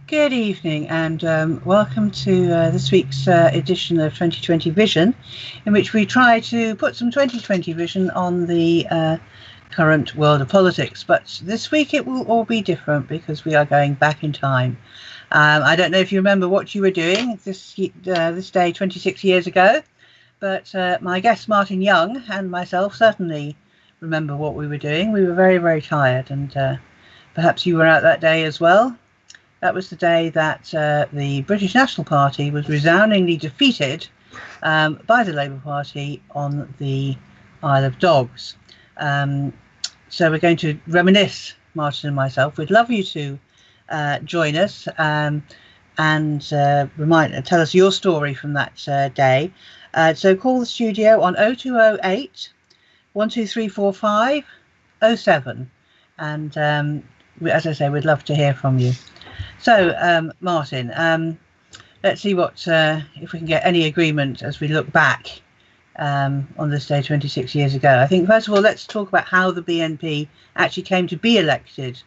Good evening and welcome to this week's edition of 2020 Vision, in which we try to put some 2020 vision on the current world of politics. But this week it will all be different because we are going back in time. I don't know if you remember what you were doing this day 26 years ago, but my guest Martin Young and myself certainly remember what we were doing. We were very, very tired, and perhaps you were out that day as well. That was the day that the British National Party was resoundingly defeated by the Labour Party on the Isle of Dogs. So we're going to reminisce, Martin and myself. We'd love you to join us and tell us your story from that day. So call the studio on 0208 12345 07. And as I say, we'd love to hear from you. So, Martin, let's see what if we can get any agreement as we look back on this day 26 years ago. I think, first of all, let's talk about how the BNP actually came to be elected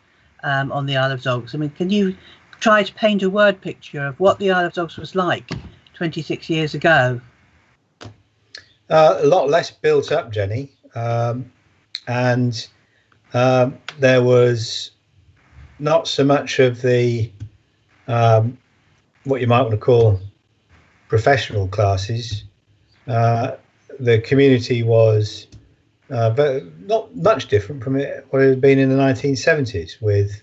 on the Isle of Dogs. I mean, can you try to paint a word picture of what the Isle of Dogs was like 26 years ago? A lot less built up, Jenny. And there was not so much of the what you might want to call professional classes. The community was but not much different from what it had been in the 1970s, with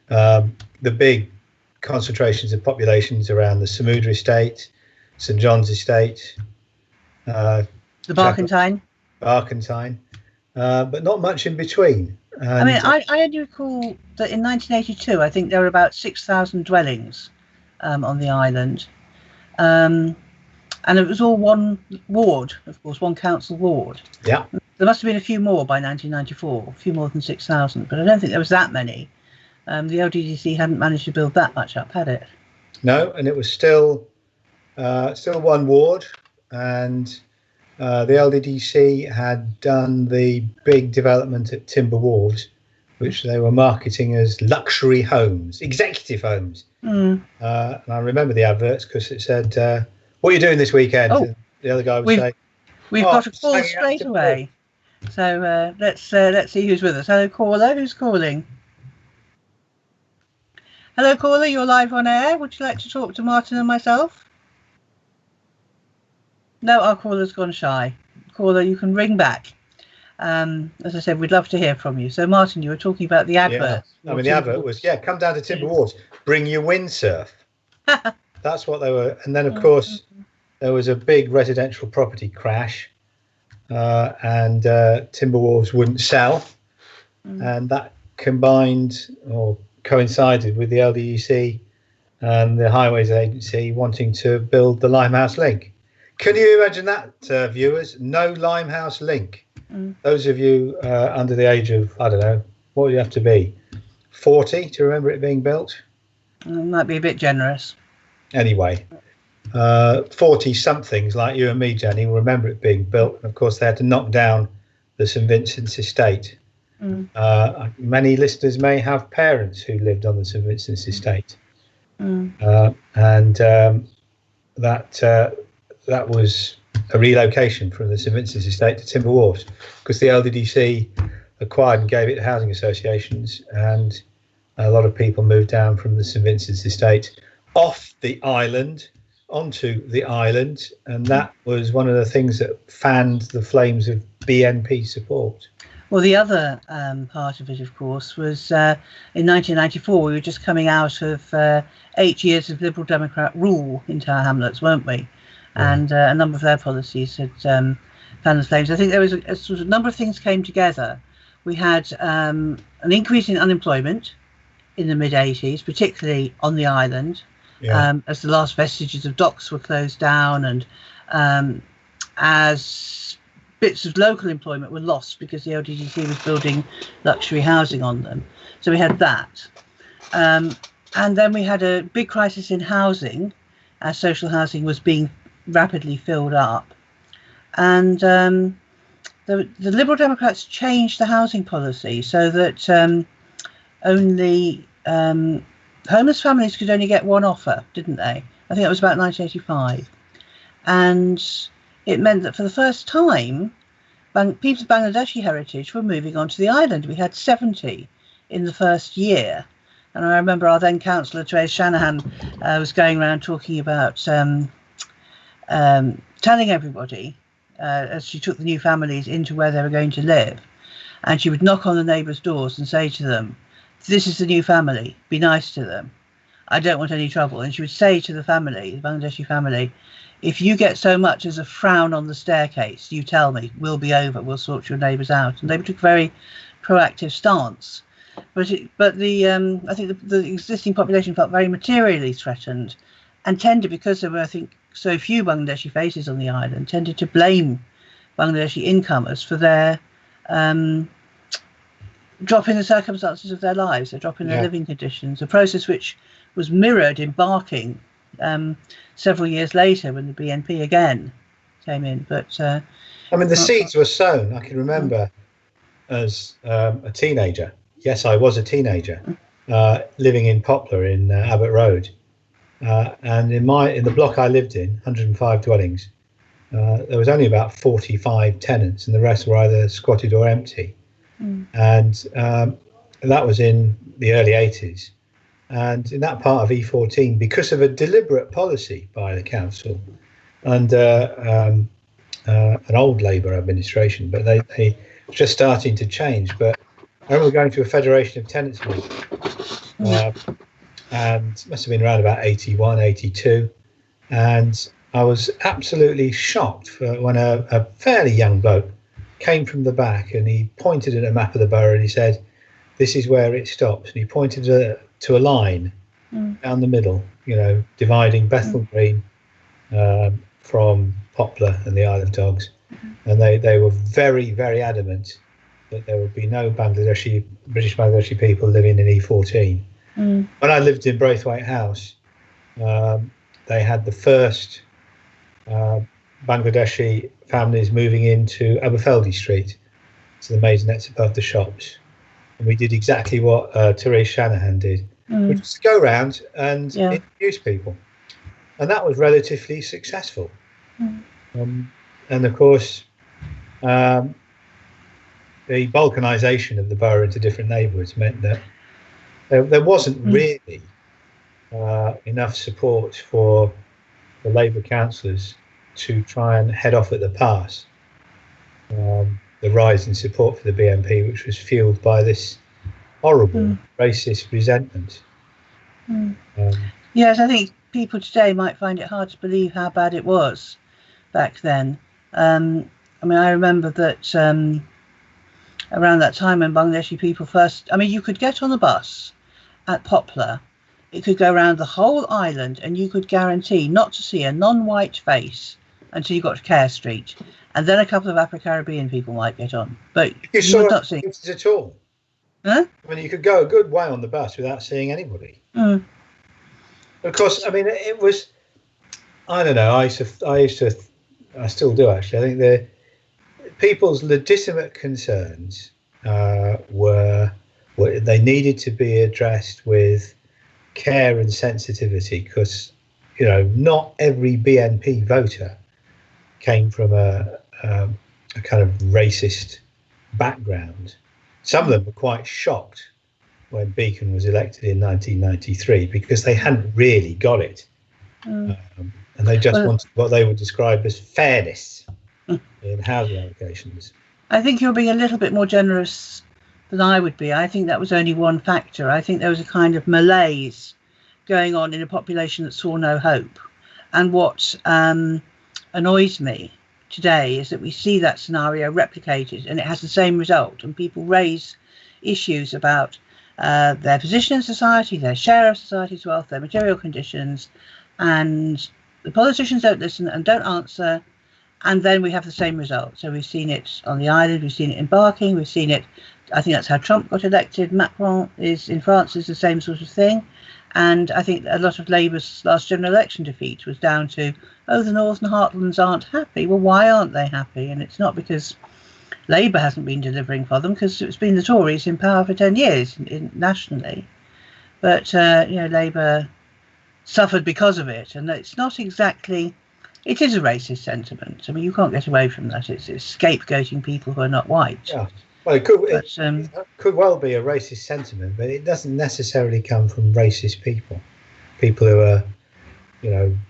the big concentrations of populations around the Samudra estate, St John's estate, the Barkentine, but not much in between. And I mean, I only recall that in 1982, I think there were about 6,000 dwellings on the island. And it was all one ward, of course, one council ward. Yeah. There must have been a few more by 1994, a few more than 6,000, but I don't think there was that many. The LDDC hadn't managed to build that much up, had it? No, and it was still one ward, and the LDDC had done the big development at Timber Wharves, which they were marketing as luxury homes, executive homes. And I remember the adverts because it said, "What are you doing this weekend?" Oh, and the other guy would say, "We've got a call straight away." So let's see who's with us. Hello, caller. Who's calling? Hello, caller. You're live on air. Would you like to talk to Martin and myself? No, our caller's gone shy. Caller, you can ring back. As I said, we'd love to hear from you. So, Martin, you were talking about the advert. Yeah. I mean, the advert was, come down to Timber Wharves, bring your windsurf. That's what they were. And then, of course, there was a big residential property crash, and Timber Wharves wouldn't sell. And that combined or coincided with the LDEC and the Highways Agency wanting to build the Limehouse Link. Can you imagine that, viewers? No Limehouse Link. Those of you under the age of, I don't know, what would you have to be? 40 to remember it being built? Might be a bit generous. Anyway, 40-somethings like you and me, Jenny, will remember it being built. And of course, they had to knock down the St Vincent's estate. Many listeners may have parents who lived on the St Vincent's estate. That was a relocation from the St Vincent's estate to Timber Wharves, because the LDDC acquired and gave it to housing associations, and a lot of people moved down from the St Vincent's estate off the island onto the island, and that was one of the things that fanned the flames of BNP support. Well, the other part of it, of course, was in 1994, we were just coming out of 8 years of Liberal Democrat rule in Tower Hamlets, weren't we? And a number of their policies had fanned the flames. I think there was a sort of number of things came together. We had an increase in unemployment in the mid-80s, particularly on the island, as the last vestiges of docks were closed down, and as bits of local employment were lost because the LDDC was building luxury housing on them. So we had that. And then we had a big crisis in housing, as social housing was being rapidly filled up. And the Liberal Democrats changed the housing policy so that only homeless families could only get one offer, didn't they? I think it was about 1985. And it meant that for the first time, people of Bangladeshi heritage were moving onto the island. We had 70 in the first year. And I remember our then councillor, Therese Shanahan, was going around talking about telling everybody as she took the new families into where they were going to live. And she would knock on the neighbours' doors and say to them, "This is the new family, be nice to them. I don't want any trouble." And she would say to the family, the Bangladeshi family, "If you get so much as a frown on the staircase, you tell me, we'll be over, we'll sort your neighbours out." And they took a very proactive stance. But I think the existing population felt very materially threatened, and tended, because there were, I think, so few Bangladeshi faces on the island, tended to blame Bangladeshi incomers for their drop in the circumstances of their lives, a drop in their living conditions, a process which was mirrored in Barking several years later when the BNP again came in. But I mean, the seeds were sown. I can remember as a teenager. Yes, I was a teenager living in Poplar in Abbott Road, and in the block I lived in, 105 dwellings, there was only about 45 tenants, and the rest were either squatted or empty. And that was in the early 80s. And in that part of E14, because of a deliberate policy by the council under an old Labour administration, but they were just starting to change. But I remember going to a Federation of Tenants meeting, and must have been around about 81, 82. And I was absolutely shocked when a fairly young bloke came from the back and he pointed at a map of the borough and he said, "This is where it stops." And he pointed to a line down the middle, dividing Bethnal Green from Poplar and the Isle of Dogs. And they were very, very adamant that there would be no British Bangladeshi people living in E14. When I lived in Braithwaite House, they had the first Bangladeshi families moving into Aberfeldy Street, to the maisonettes above the shops. And we did exactly what Therese Shanahan did, which was to go around and introduce people. And that was relatively successful. And of course, the balkanisation of the borough into different neighbourhoods meant that there wasn't really enough support for the Labour councillors to try and head off at the pass the rise in support for the BNP, which was fueled by this horrible racist resentment. Yes, I think people today might find it hard to believe how bad it was back then. I mean, I remember that around that time when Bangladeshi people first, you could get on the bus at Poplar, it could go around the whole island, and you could guarantee not to see a non-white face until you got to Care Street, and then a couple of Afro-Caribbean people might get on. But you would not see it at all. Huh? I mean, you could go a good way on the bus without seeing anybody. Of course, I mean, it was. I don't know. I still do actually. I think the people's legitimate concerns were they needed to be addressed with care and sensitivity, because not every BNP voter came from a kind of racist background. Some of them were quite shocked when Beacon was elected in 1993 because they hadn't really got it, and they just wanted what they would describe as fairness in housing allocations. I think you're being a little bit more generous than I would be. I think that was only one factor. I think there was a kind of malaise going on in a population that saw no hope. And what annoys me today is that we see that scenario replicated and it has the same result, and people raise issues about their position in society, their share of society's wealth, their material conditions, and the politicians don't listen and don't answer, and then we have the same result. So we've seen it on the island, we've seen it in Barking, we've seen it, I think that's how Trump got elected. Macron is in France is the same sort of thing. And I think a lot of Labour's last general election defeat was down to, the Northern Heartlands aren't happy. Well, why aren't they happy? And it's not because Labour hasn't been delivering for them, because it's been the Tories in power for 10 years nationally. but Labour suffered because of it, and it's not exactly. It is a racist sentiment. I mean, you can't get away from that. It's scapegoating people who are not white. Yeah. Well, it could well be a racist sentiment, but it doesn't necessarily come from racist people who are,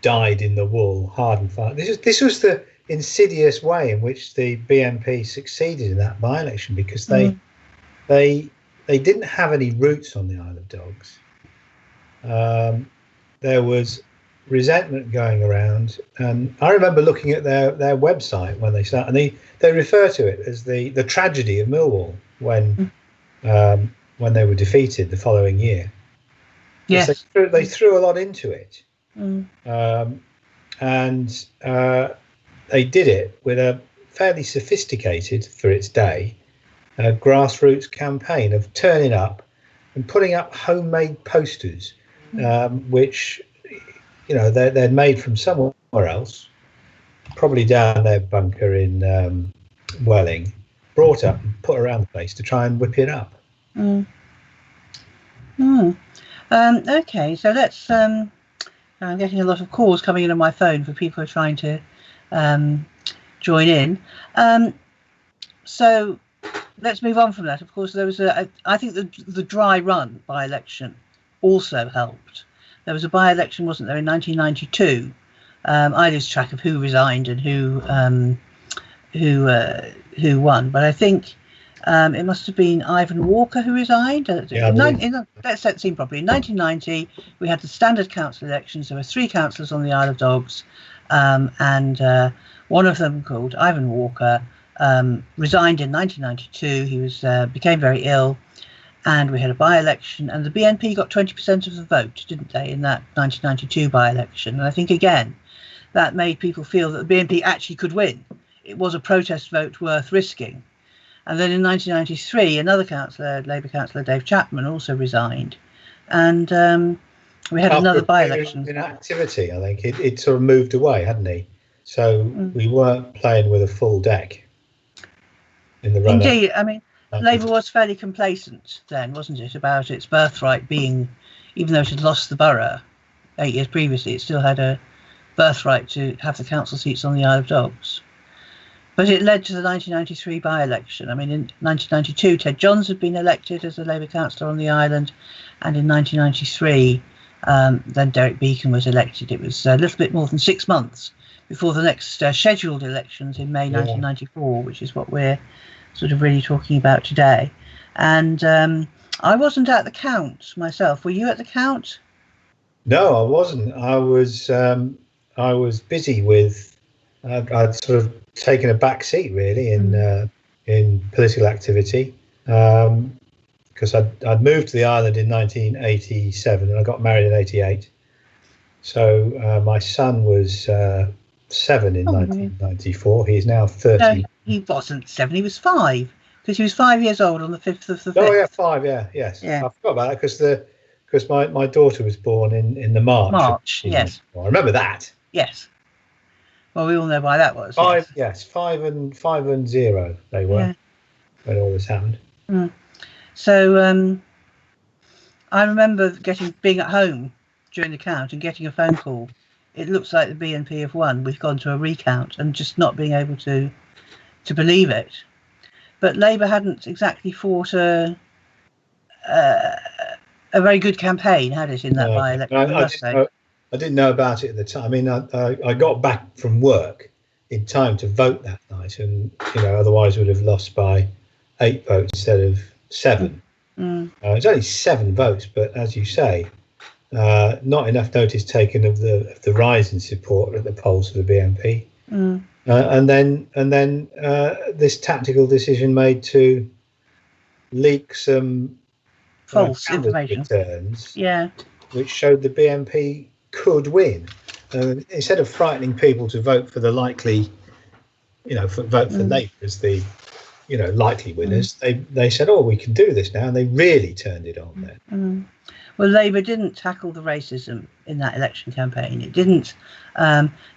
dyed in the wool, hard and fast. This was the insidious way in which the BNP succeeded in that by-election, because they didn't have any roots on the Isle of Dogs. There was resentment going around, and I remember looking at their website when they started, and they refer to it as the tragedy of Millwall when they were defeated the following year. Yes, they threw a lot into it, and they did it with a fairly sophisticated, for its day, grassroots campaign of turning up and putting up homemade posters, which they'd made from somewhere else, probably down their bunker in Welling, brought up and put around the place to try and whip it up. Okay, so let's. I'm getting a lot of calls coming in on my phone for people who are trying to join in. So let's move on from that. Of course, there was I think the dry run by-election also helped. There was a by-election, wasn't there, in 1992? I lose track of who resigned and who won, but I think it must have been Ivan Walker who resigned. Let's set the scene properly. In 1990, we had the standard council elections. There were 3 councillors on the Isle of Dogs, and one of them, called Ivan Walker, resigned in 1992. He became very ill. And we had a by-election, and the BNP got 20% of the vote, didn't they, in that 1992 by-election? And I think, again, that made people feel that the BNP actually could win. It was a protest vote worth risking. And then in 1993, another councillor, Labour councillor Dave Chapman, also resigned. And we had another by-election. In activity, I think. It sort of moved away, hadn't he? So we weren't playing with a full deck in the run-up. Indeed, I mean, Labour was fairly complacent then, wasn't it, about its birthright being, even though it had lost the borough 8 years previously, it still had a birthright to have the council seats on the Isle of Dogs. But it led to the 1993 by-election. I mean, in 1992, Ted Johns had been elected as a Labour councillor on the island, and in 1993, then Derek Beacon was elected. It was a little bit more than 6 months before the next scheduled elections in May 1994, which is what we're sort of really talking about today. And I wasn't at the count myself. Were you at the count? No, I wasn't. I was busy with. I'd sort of taken a back seat really in political activity, because I'd moved to the island in 1987 and I got married in 88. So my son was 7 in 1994. He's now 30. No, he wasn't 7. He was 5, because he was 5 years old on the 5th of the 5th. Oh yeah, 5. Yeah, yes. Yeah. I forgot about that because my daughter was born in the March. March, yes. I remember that. Yes. Well, we all know why that was. 5, yes, 5 and 0 they were when all this happened. So I remember being at home during the count and getting a phone call. It looks like the BNP have won. We've gone to a recount, and just not being able to believe it. But Labour hadn't exactly fought a very good campaign, had it, in that by-election? I didn't know about it at the time. I mean, I got back from work in time to vote that night, and otherwise would have lost by 8 votes instead of 7. It was only 7 votes, but as you say, not enough notice taken of the rise in support at the polls for the BNP, and then this tactical decision made to leak some false information returns, which showed the BNP could win. Instead of frightening people to vote for the likely, vote for Labour as the, likely winners, they said, "Oh, we can do this now," and they really turned it on then. Well, Labour didn't tackle the racism in that election campaign. It didn't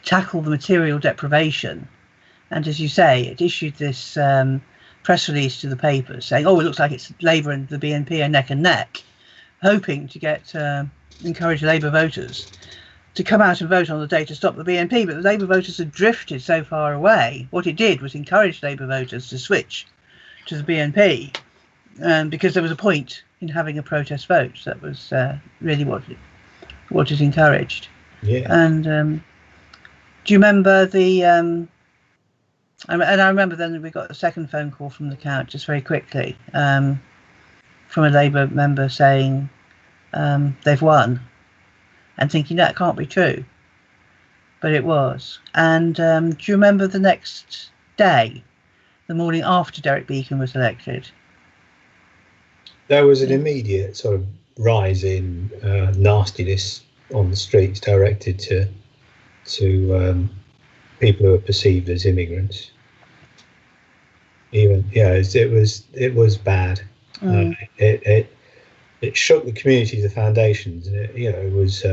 tackle the material deprivation, and as you say, it issued this press release to the papers saying, "Oh, it looks like it's Labour and the BNP are neck and neck," hoping to get encourage Labour voters to come out and vote on the day to stop the BNP, but the Labour voters had drifted so far away. What it did was encourage Labour voters to switch to the BNP, because there was a point in having a protest vote. That was really what it encouraged. Yeah. And do you remember the? And I remember then we got a second phone call from the count just very quickly, from a Labour member saying they've won, and thinking that can't be true, but it was. And do you remember the next day, the morning after Derek Beacon was elected? There was an immediate sort of rise in nastiness on the streets directed to people who are perceived as immigrants. Even it was bad. It shook the community to the foundations. It was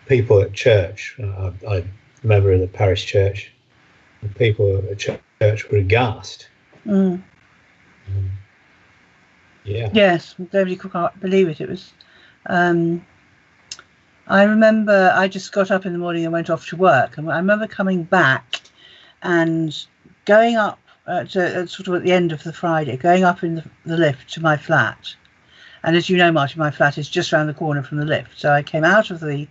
people at church. I'm a member of the parish church. The people at church were aghast. Yes, nobody could believe it. It was. I remember I just got up in the morning and went off to work, and I remember coming back and going up to sort of at the end of the Friday, going up in the lift to my flat. And as you know, Martin, my flat is just around the corner from the lift. So I came out of the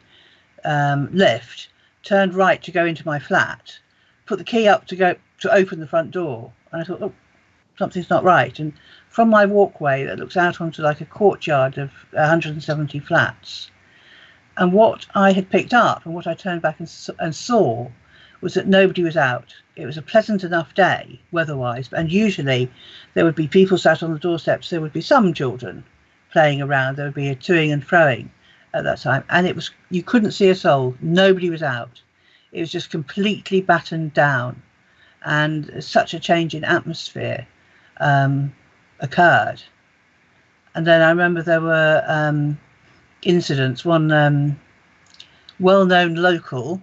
lift, turned right to go into my flat, put the key up to open the front door, and I thought, oh, something's not right. And from my walkway that looks out onto like a courtyard of 170 flats, and what I had picked up and what I turned back and saw was that nobody was out. It was a pleasant enough day weather-wise, and usually there would be people sat on the doorsteps. There would be some children playing around. There would be a toing and froing at that time, and you couldn't see a soul. Nobody was out. It was just completely battened down, and such a change in atmosphere occurred. And then I remember there were incidents. One well-known local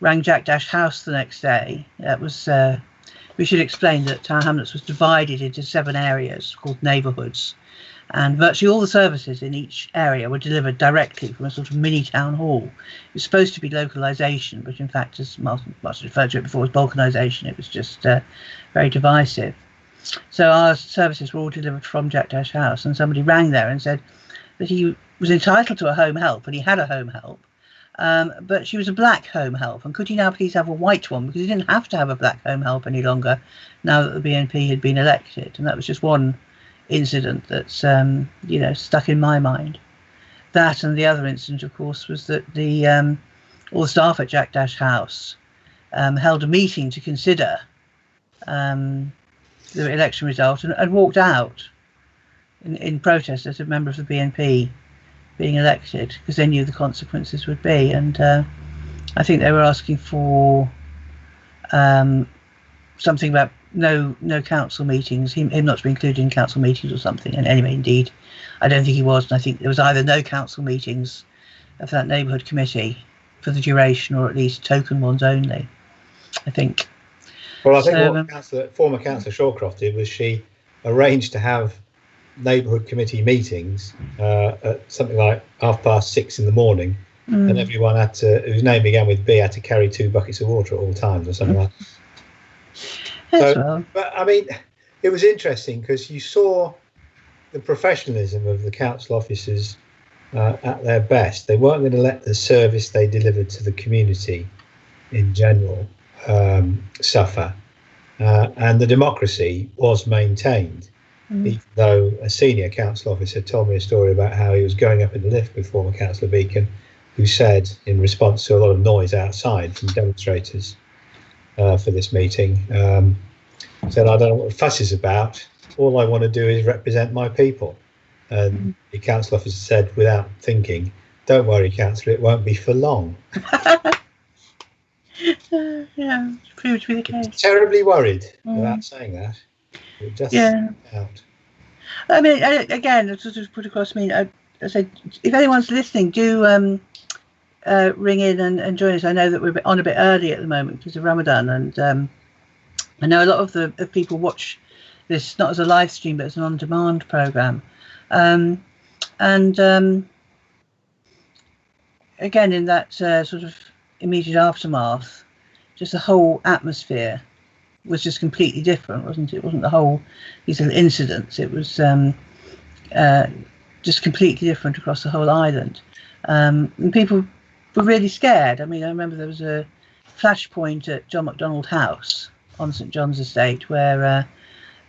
rang Jack Dash House the next day. That was we should explain that Tower Hamlets was divided into 7 areas called neighbourhoods, and virtually all the services in each area were delivered directly from a sort of mini town hall. It was supposed to be localisation, but in fact, as Martin referred to it before, was balkanisation. It was just very divisive. So our services were all delivered from Jack Dash House, and somebody rang there and said that he was entitled to a home help, and he had a home help, but she was a black home help, and could he now please have a white one, because he didn't have to have a black home help any longer now that the BNP had been elected. And that was just one incident that's stuck in my mind. That, and the other incident, of course, was that all the staff at Jack Dash House held a meeting to consider the election result, and walked out in protest as a member of the BNP being elected, because they knew the consequences would be. And I think they were asking for something about no council meetings, him not to be included in council meetings or something. And anyway, indeed, I don't think he was. And I think there was either no council meetings for that neighbourhood committee for the duration, or at least token ones only, I think. Well, I think what former Councillor Shawcroft did was she arranged to have neighbourhood committee meetings at something like 6:30 in the morning, and everyone whose name began with B had to carry 2 buckets of water at all times, or something like that. So, but I mean, it was interesting because you saw the professionalism of the council officers at their best. They weren't going to let the service they delivered to the community in general suffer, and the democracy was maintained. Even though a senior council officer told me a story about how he was going up in the lift with former Councillor Beacon, who said, in response to a lot of noise outside from demonstrators for this meeting, said, "I don't know what the fuss is about. All I want to do is represent my people." And the council officer said, without thinking, "Don't worry, councillor, it won't be for long." Yeah, it's proved to be the case. Terribly worried without saying that. It just out. I mean, again, to sort of put across, I said, if anyone's listening, do ring in and join us. I know that we're on a bit early at the moment because of Ramadan, and I know a lot of the people watch this not as a live stream but as an on-demand program. Again, in that sort of immediate aftermath, just the whole atmosphere was just completely different, wasn't it? It wasn't the whole these little incidents. It was just completely different across the whole island. And people were really scared. I mean, I remember there was a flashpoint at John MacDonald House on St John's Estate where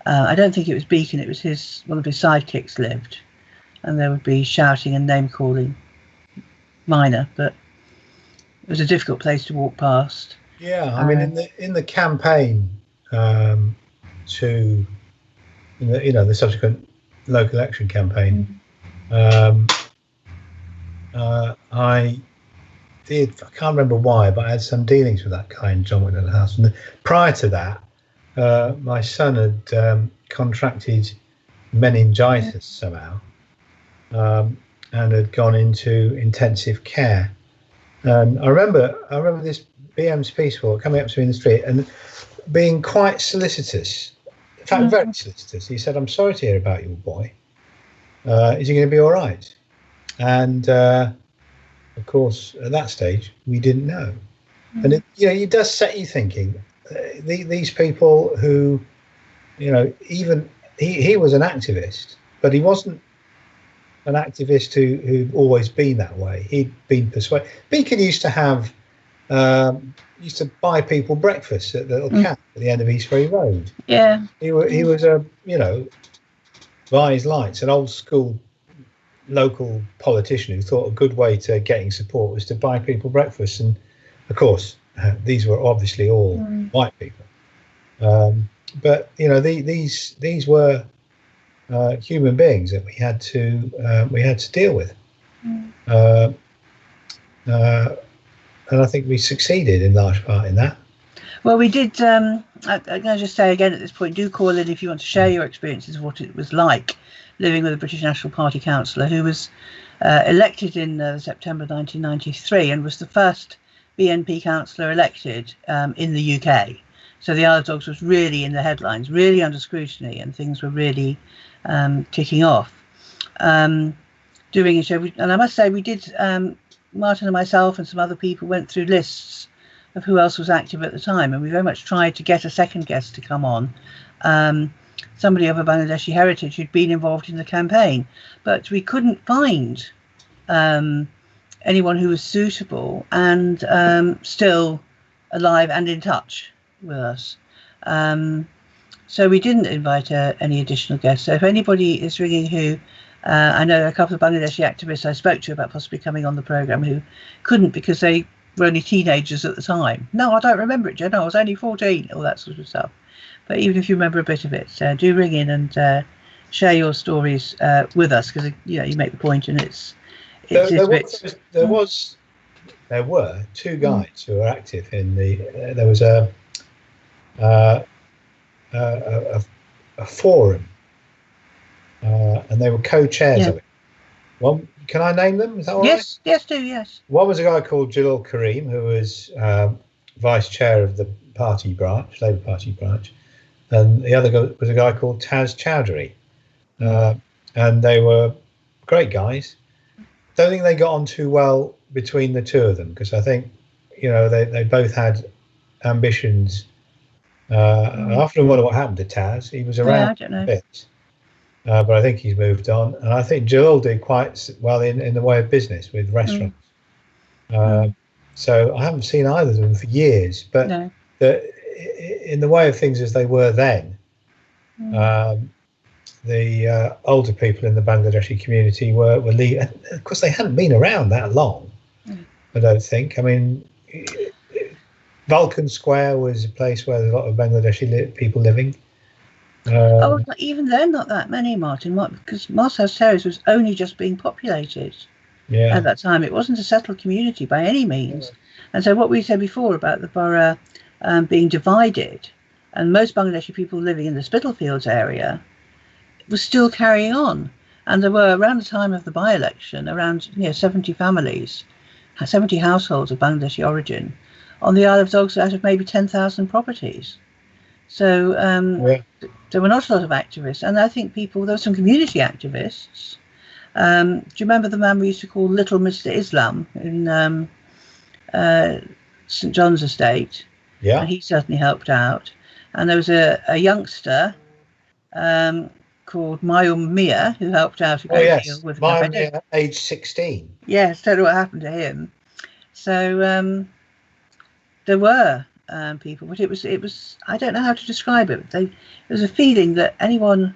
I don't think it was Beacon, it was one of his sidekicks lived, and there would be shouting and name calling minor, but it was a difficult place to walk past. Yeah, I mean, in the campaign to the subsequent local election campaign, I can't remember why, but I had some dealings with that guy in John MacDonald House. And prior to that, my son had contracted meningitis somehow, and had gone into intensive care. And I remember this BM's Peace Corps coming up to me in the street and being quite solicitous. In fact, very solicitous. He said, "I'm sorry to hear about your boy. Is he going to be all right?" And of course, at that stage, we didn't know. And it does set you thinking. These people who, even he was an activist, but he wasn't an activist who'd always been that way. He'd been persuaded. Beacon used to buy people breakfast at the little camp at the end of East Ferry Road. Yeah, he was by his lights, an old school local politician who thought a good way to getting support was to buy people breakfast. And of course, these were obviously all white people, but these were human beings that we had to deal with, and I think we succeeded in large part in that. Well, we did. I'm going to just say again at this point, do call in if you want to share your experiences of what it was like living with a British National Party councillor who was elected in September 1993 and was the first BNP councillor elected in the UK. So the Isle of Dogs was really in the headlines, really under scrutiny, and things were really kicking off. Doing a show, and I must say we did. Martin and myself and some other people went through lists of who else was active at the time, and we very much tried to get a second guest to come on, somebody of a Bangladeshi heritage who'd been involved in the campaign, but we couldn't find anyone who was suitable and still alive and in touch with us. So we didn't invite any additional guests. So if anybody is ringing who, I know a couple of Bangladeshi activists I spoke to about possibly coming on the programme who couldn't because they were only teenagers at the time. No, I don't remember it, Jen. I was only 14, all that sort of stuff. But even if you remember a bit of it, do ring in and share your stories with us, because you make the point, and there were two guys who were active in the. There was a forum, and they were co-chairs of it. One, can I name them? Is that all right? Yes, do, yes. One was a guy called Jalil Karim, who was vice chair of the party branch, Labour Party branch, and the other guy was a guy called Taz Chowdhury, and they were great guys. Don't think they got on too well between the two of them, because I think they both had ambitions. I often wonder what happened to Taz. He was around a bit, but I think he's moved on. And I think Jalil did quite well in the way of business with restaurants. So I haven't seen either of them for years, but in the way of things as they were then, the older people in the Bangladeshi community were leaving. Of course, they hadn't been around that long, I don't think. I mean, Vulcan Square was a place where there's a lot of Bangladeshi people living. Even then, not that many, Martin, because Mosshouse Terrace was only just being populated at that time. It wasn't a settled community by any means. And so what we said before about the borough being divided, and most Bangladeshi people living in the Spitalfields area, was still carrying on. And there were, around the time of the by-election, around 70 families, 70 households of Bangladeshi origin on the Isle of Dogs out of maybe 10,000 properties. So there were not a lot of activists. And I think there were some community activists. Do you remember the man we used to call Little Mr. Islam in St John's Estate? Yeah. And he certainly helped out. And there was a youngster called Mayum Mia who helped out a great deal with the Mayum Mia, age 16. Yes, don't know what happened to him. So there were people, but it was I don't know how to describe it. There was a feeling that anyone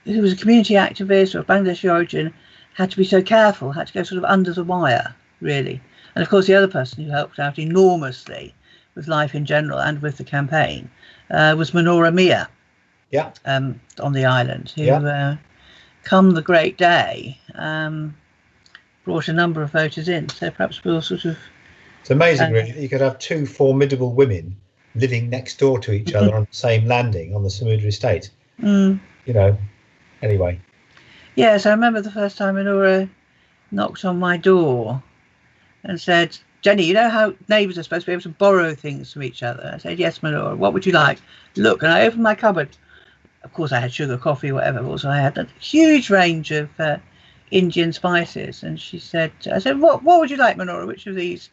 who was a community activist or of Bangladeshi origin had to be so careful, had to go sort of under the wire, really. And of course, the other person who helped out enormously with life in general and with the campaign was Manora Mia, on the island, who, come the great day, brought a number of voters in. So perhaps we'll sort of... It's amazing, really, that you could have two formidable women living next door to each other on the same landing on the Samudra estate. You know, anyway. Yes, I remember the first time Manora knocked on my door and said, "Jenny, you know how neighbours are supposed to be able to borrow things from each other?" I said, "Yes, Manora, what would you like?" Look, and I opened my cupboard. Of course, I had sugar, coffee, whatever. Also, I had a huge range of Indian spices. And she said, I said, what would you like, Manora? Which of these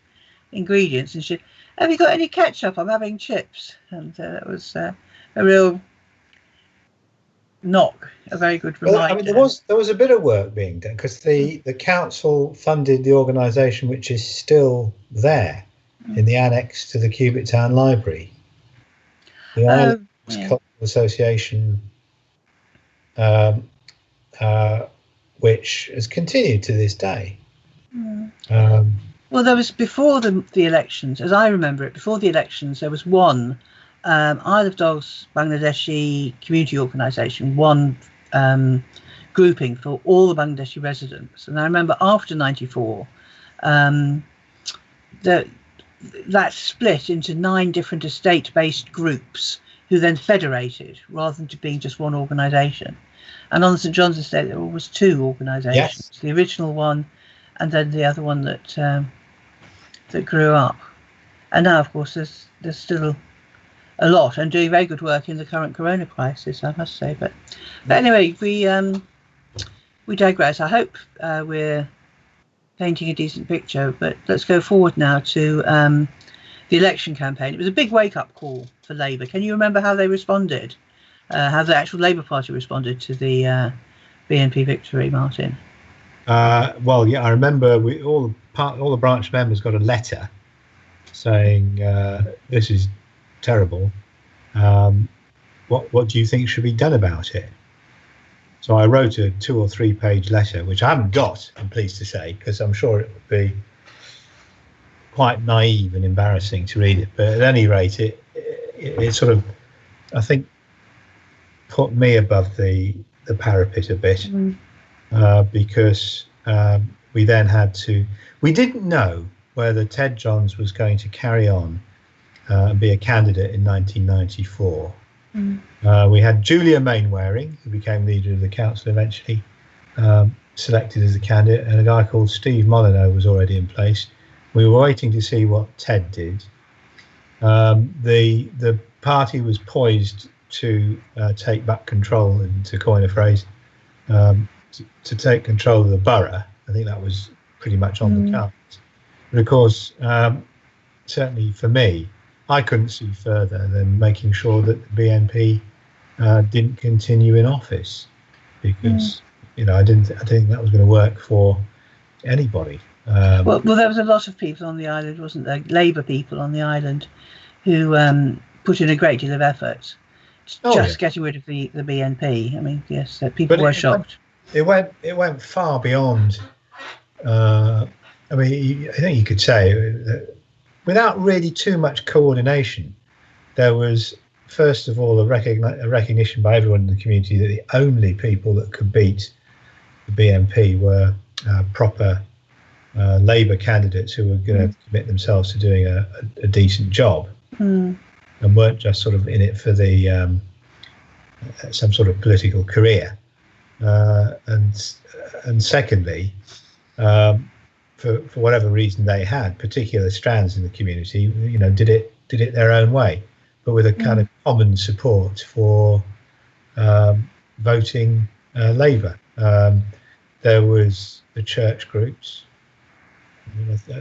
ingredients? And she said, "Have you got any ketchup? I'm having chips." And that was a real knock, a very good reminder. Well, I mean, there was a bit of work being done because the council funded the organisation which is still there in the annex to the Cubitt Town Library. The Islands Cultural Association, which has continued to this day. Well, there was before the elections, as I remember it, before the elections, there was one Isle of Dogs Bangladeshi community organisation, one grouping for all the Bangladeshi residents. And I remember after '94, that split into 9 different estate-based groups who then federated rather than being just one organisation. And on the St John's estate, there was 2 organisations: the original one, and then the other one that grew up. And now, of course, there's still a lot, and doing very good work in the current corona crisis, I must say. But anyway, we digress. I hope we're painting a decent picture, but let's go forward now to the election campaign. It was a big wake-up call for Labour. Can you remember how they responded, how the actual Labour Party responded to the BNP victory, Martin? Well, yeah, I remember all the branch members got a letter saying this is terrible. What do you think should be done about it? So I wrote a 2 or 3 page letter, which I haven't got, I'm pleased to say, because I'm sure it would be quite naive and embarrassing to read it. But at any rate, it sort of, I think, put me above the parapet a bit, because we then had to, we didn't know whether Ted Johns was going to carry on and be a candidate in 1994. We had Julia Mainwaring, who became leader of the council eventually, selected as a candidate, and a guy called Steve Molyneux was already in place. We were waiting to see what Ted did. The party was poised to take back control, and to coin a phrase, to take control of the borough. I think that was pretty much on the cards. But of course, certainly for me, I couldn't see further than making sure that the BNP didn't continue in office, because I didn't think that was going to work for anybody. Well, there was a lot of people on the island, wasn't there? Labour people on the island who put in a great deal of effort getting rid of the BNP. I mean, yes, people were shocked. It went far beyond. I think you could say that without really too much coordination, there was, first of all, a recognition by everyone in the community that the only people that could beat the BNP were proper Labour candidates who were going to commit themselves to doing a decent job, and weren't just sort of in it for the some sort of political career. And secondly, for whatever reason they had, particular strands in the community, did it their own way, but with a kind of common support for voting Labour. There was the church groups.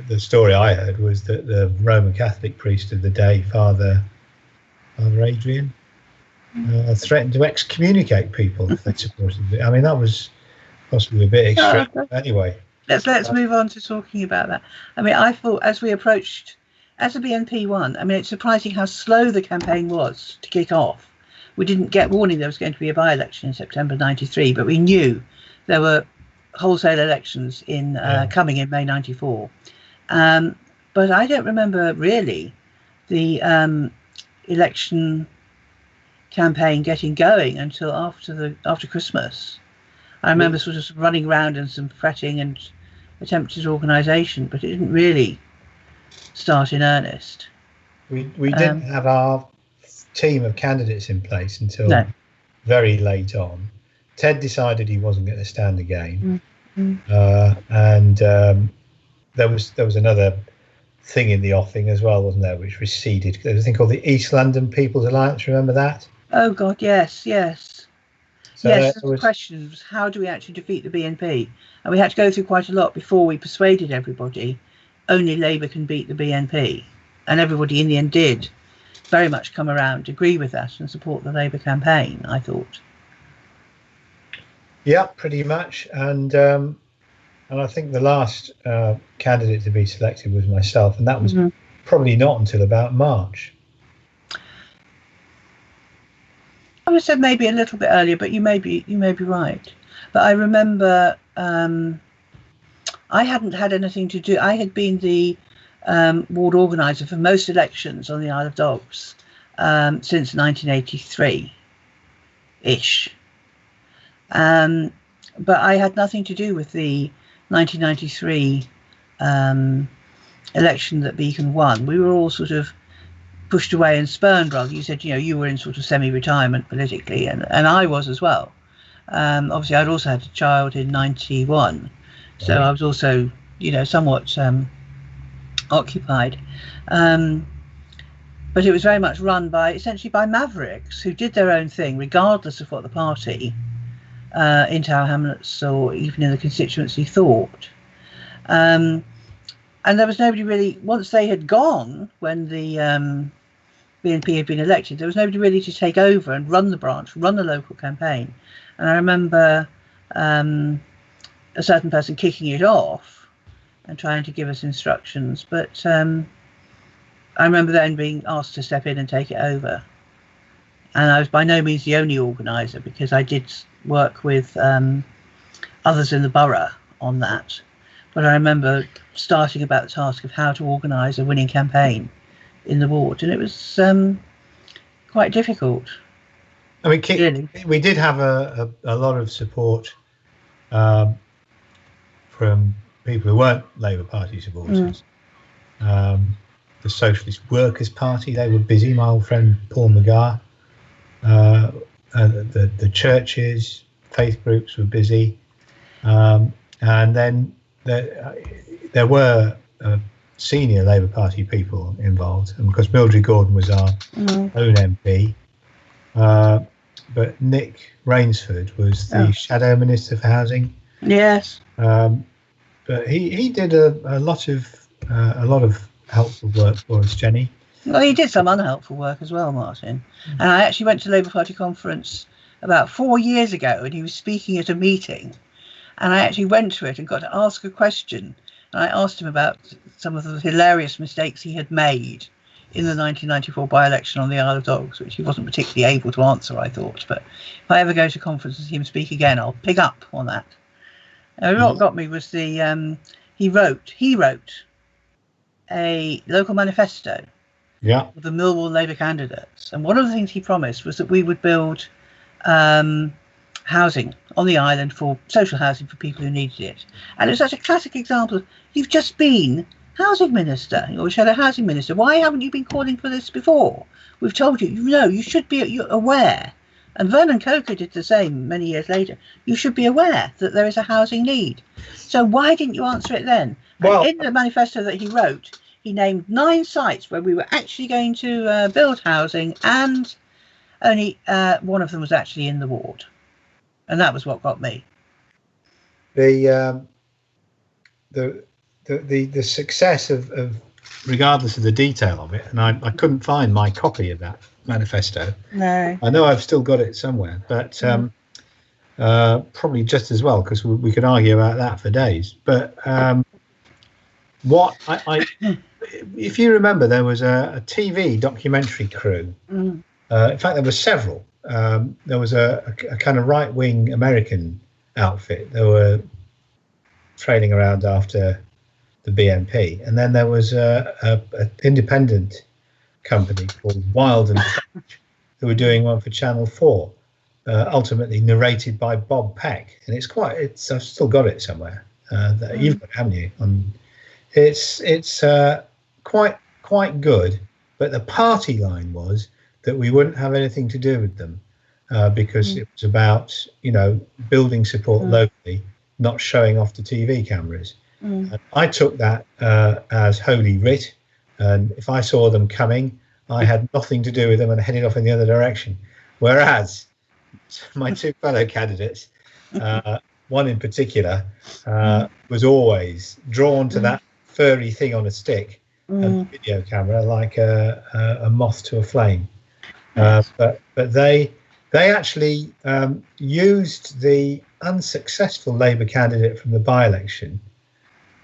The story I heard was that the Roman Catholic priest of the day, Father Adrian, threatened to excommunicate people if they supported it. I mean, that was possibly a bit extreme. Anyway, let's move on to talking about that. I mean, I thought as we approached, as the BNP won, I mean, it's surprising how slow the campaign was to kick off. We didn't get warning there was going to be a by-election in September '93, but we knew there were wholesale elections in coming in May '94. But I don't remember really the election campaign getting going until after Christmas. I remember sort of running around and some fretting and attempted organisation, but it didn't really start in earnest. We didn't have our team of candidates in place until very late on. Ted decided he wasn't going to stand again, and there was another thing in the offing as well, wasn't there, which receded. There was a thing called the East London People's Alliance. Remember that? Oh God, yes. So yes, the question was, how do we actually defeat the BNP? And we had to go through quite a lot before we persuaded everybody only Labour can beat the BNP. And everybody in the end did very much come around, agree with that and support the Labour campaign, I thought. Yeah, pretty much. And I think the last candidate to be selected was myself, and that was probably not until about March. I would have said maybe a little bit earlier, but you may be right. But I remember I hadn't had anything to do. I had been the ward organiser for most elections on the Isle of Dogs since 1983-ish. But I had nothing to do with the 1993 election that Beacon won. We were all sort of pushed away and spurned, rather. You said, you were in sort of semi-retirement politically, and I was as well. Obviously, I'd also had a child in 91, so I was also, somewhat occupied. But it was very much run essentially by mavericks who did their own thing, regardless of what the party in Tower Hamlets or even in the constituency thought. And there was nobody really, once they had gone, when the BNP had been elected, there was nobody really to take over and run the branch, run the local campaign. And I remember a certain person kicking it off and trying to give us instructions. But I remember then being asked to step in and take it over. And I was by no means the only organiser, because I did work with others in the borough on that. But I remember starting about the task of how to organise a winning campaign in the ward, and it was quite difficult. I mean, really. We did have a lot of support from people who weren't Labour Party supporters. The Socialist Workers' Party, they were busy. My old friend Paul McGar. The churches, faith groups were busy, and then there were senior Labour Party people involved, and because Mildred Gordon was our own MP, but Nick Rainsford was the Shadow Minister for Housing. Yes. But he did a lot of helpful work for us, Jenny. Well, he did some unhelpful work as well, Martin. And I actually went to Labour Party conference about 4 years ago, and he was speaking at a meeting. And I actually went to it and got to ask a question. And I asked him about some of the hilarious mistakes he had made in the 1994 by-election on the Isle of Dogs, which he wasn't particularly able to answer, I thought. But if I ever go to conference and see him speak again, I'll pick up on that. What got me was he wrote a local manifesto with the Millwall Labour candidates. And one of the things he promised was that we would build housing on the island, for social housing for people who needed it. And it was such a classic example of, you've just been housing minister or shadow housing minister. Why haven't you been calling for this before? We've told you, you should be aware. And Vernon Coker did the same many years later. You should be aware that there is a housing need. So why didn't you answer it then? Well, and in the manifesto that he wrote, he named 9 sites where we were actually going to build housing, and only one of them was actually in the ward, and that was what got me. The success of regardless of the detail of it, and I couldn't find my copy of that manifesto. No, I know I've still got it somewhere, but probably just as well, because we could argue about that for days. But what I if you remember, there was a TV documentary crew. In fact, there were several. There was a kind of right-wing American outfit. They were trailing around after the BNP, and then there was a independent company called Wild and Fresh, who were doing one for Channel 4, ultimately narrated by Bob Peck, and I've still got it somewhere. You've got it, haven't you? It's quite good, but the party line was that we wouldn't have anything to do with them because it was about building support locally, not showing off the TV cameras. I took that as holy writ, and if I saw them coming, I had nothing to do with them and headed off in the other direction. Whereas my two fellow candidates, one in particular, was always drawn to that furry thing on a stick and the video camera like a moth to a flame. But they actually used the unsuccessful Labour candidate from the by-election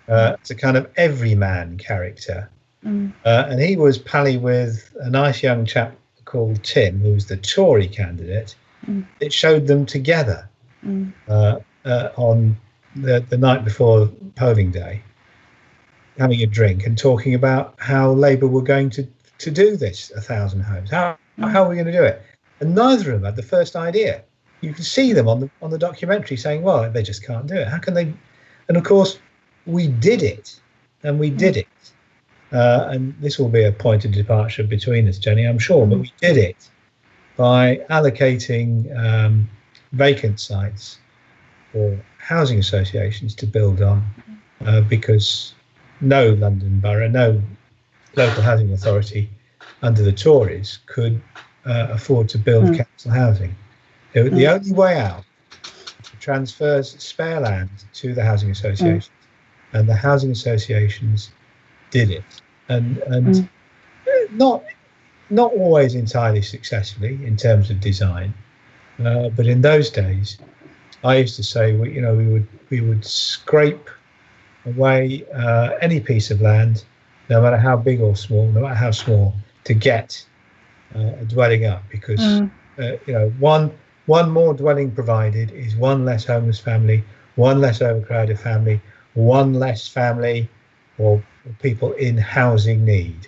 as a kind of everyman character. And he was pally with a nice young chap called Tim, who was the Tory candidate. It showed them together on the night before polling day, having a drink and talking about how Labour were going to do this 1,000 homes. How are we going to do it? And neither of them had the first idea. You can see them on the documentary saying, well, they just can't do it. How can they? And of course, we did it, and we did it. And this will be a point of departure between us, Jenny, I'm sure, but we did it by allocating vacant sites for housing associations to build on, because no London borough, no local housing authority under the Tories could afford to build council housing. The only way out transfers spare land to the housing associations, and the housing associations did it, and not always entirely successfully in terms of design, but in those days, I used to say we would scrape away any piece of land, no matter how big or small, no matter how small, to get a dwelling up, because one more dwelling provided is one less homeless family, one less overcrowded family, one less family or people in housing need.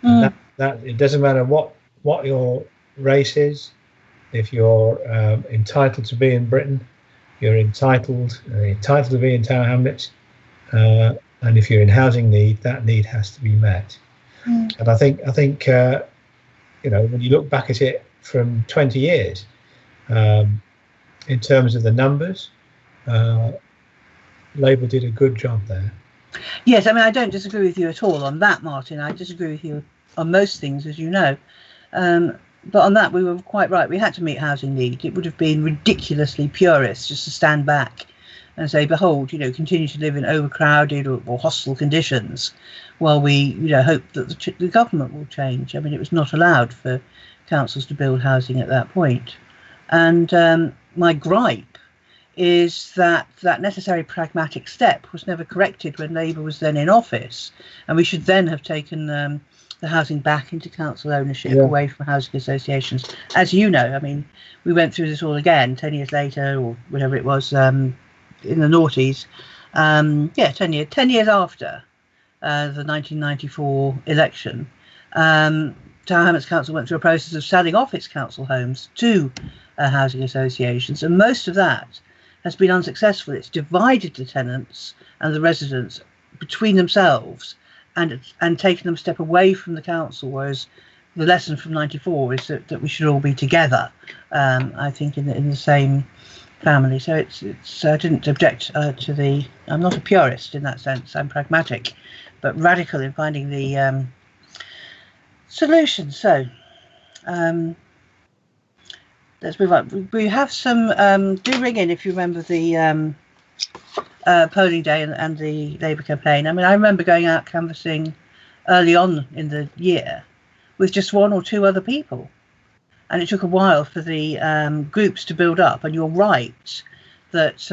And that it doesn't matter what your race is. If you're entitled to be in Britain, you're entitled to be in town hamlets, and if you're in housing need, that need has to be met. And I think when you look back at it from 20 years, in terms of the numbers, Labour did a good job there. Yes, I mean, I don't disagree with you at all on that, Martin. I disagree with you on most things, as you know. But on that, we were quite right. We had to meet housing need. It would have been ridiculously purist just to stand back and say, behold, continue to live in overcrowded or hostile conditions while we, hope that the government will change. I mean, it was not allowed for councils to build housing at that point. And my gripe is that necessary pragmatic step was never corrected when Labour was then in office, and we should then have taken the housing back into council ownership, away from housing associations. As you know, I mean, we went through this all again 10 years later, or whatever it was, in the noughties. 10 years after the 1994 election, Tower Hamlets Council went through a process of selling off its council homes to housing associations, and most of that has been unsuccessful. It's divided the tenants and the residents between themselves and taken them a step away from the council, whereas the lesson from 94 is that we should all be together, I think, in the same family. So it's I didn't object to the... I'm not a purist in that sense, I'm pragmatic, but radical in finding the solution. So let's move on. We have some. Do ring in if you remember the polling day and the Labour campaign. I mean, I remember going out canvassing early on in the year with just one or two other people, and it took a while for the groups to build up. And you're right that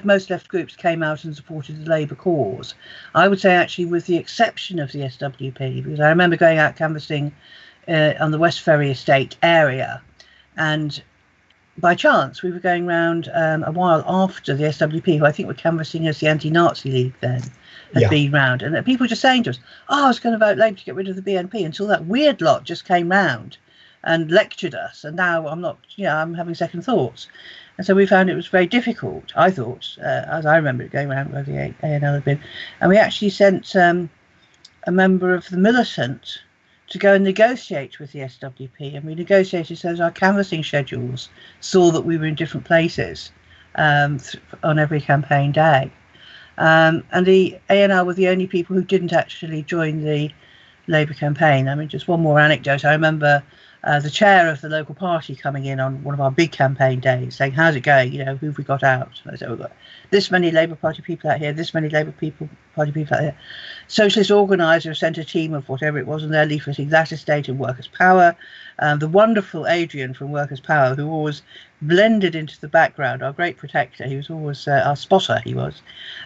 most left groups came out and supported the Labour cause. I would say actually with the exception of the SWP, because I remember going out canvassing on the West Ferry Estate area, and by chance we were going round a while after the SWP, who I think were canvassing as the Anti-Nazi League then, had been round, and people just saying to us, I was going to vote Labour to get rid of the BNP, until that weird lot just came round and lectured us, and now I'm not, I'm having second thoughts. And so we found it was very difficult, I thought, as I remember it going around where the ANL had been. And we actually sent a member of the militant to go and negotiate with the SWP. And we negotiated so that our canvassing schedules saw that we were in different places on every campaign day. And the ANL were the only people who didn't actually join the Labour campaign. I mean, just one more anecdote. I remember the chair of the local party coming in on one of our big campaign days saying, how's it going? Who have we got out? And I said, we've got this many Labour Party people out here, this many Labour Party people out here. Socialist organiser sent a team of whatever it was, and they're leafleting that estate in Workers' Power. The wonderful Adrian from Workers' Power, who always blended into the background, our great protector. He was always our spotter, he was.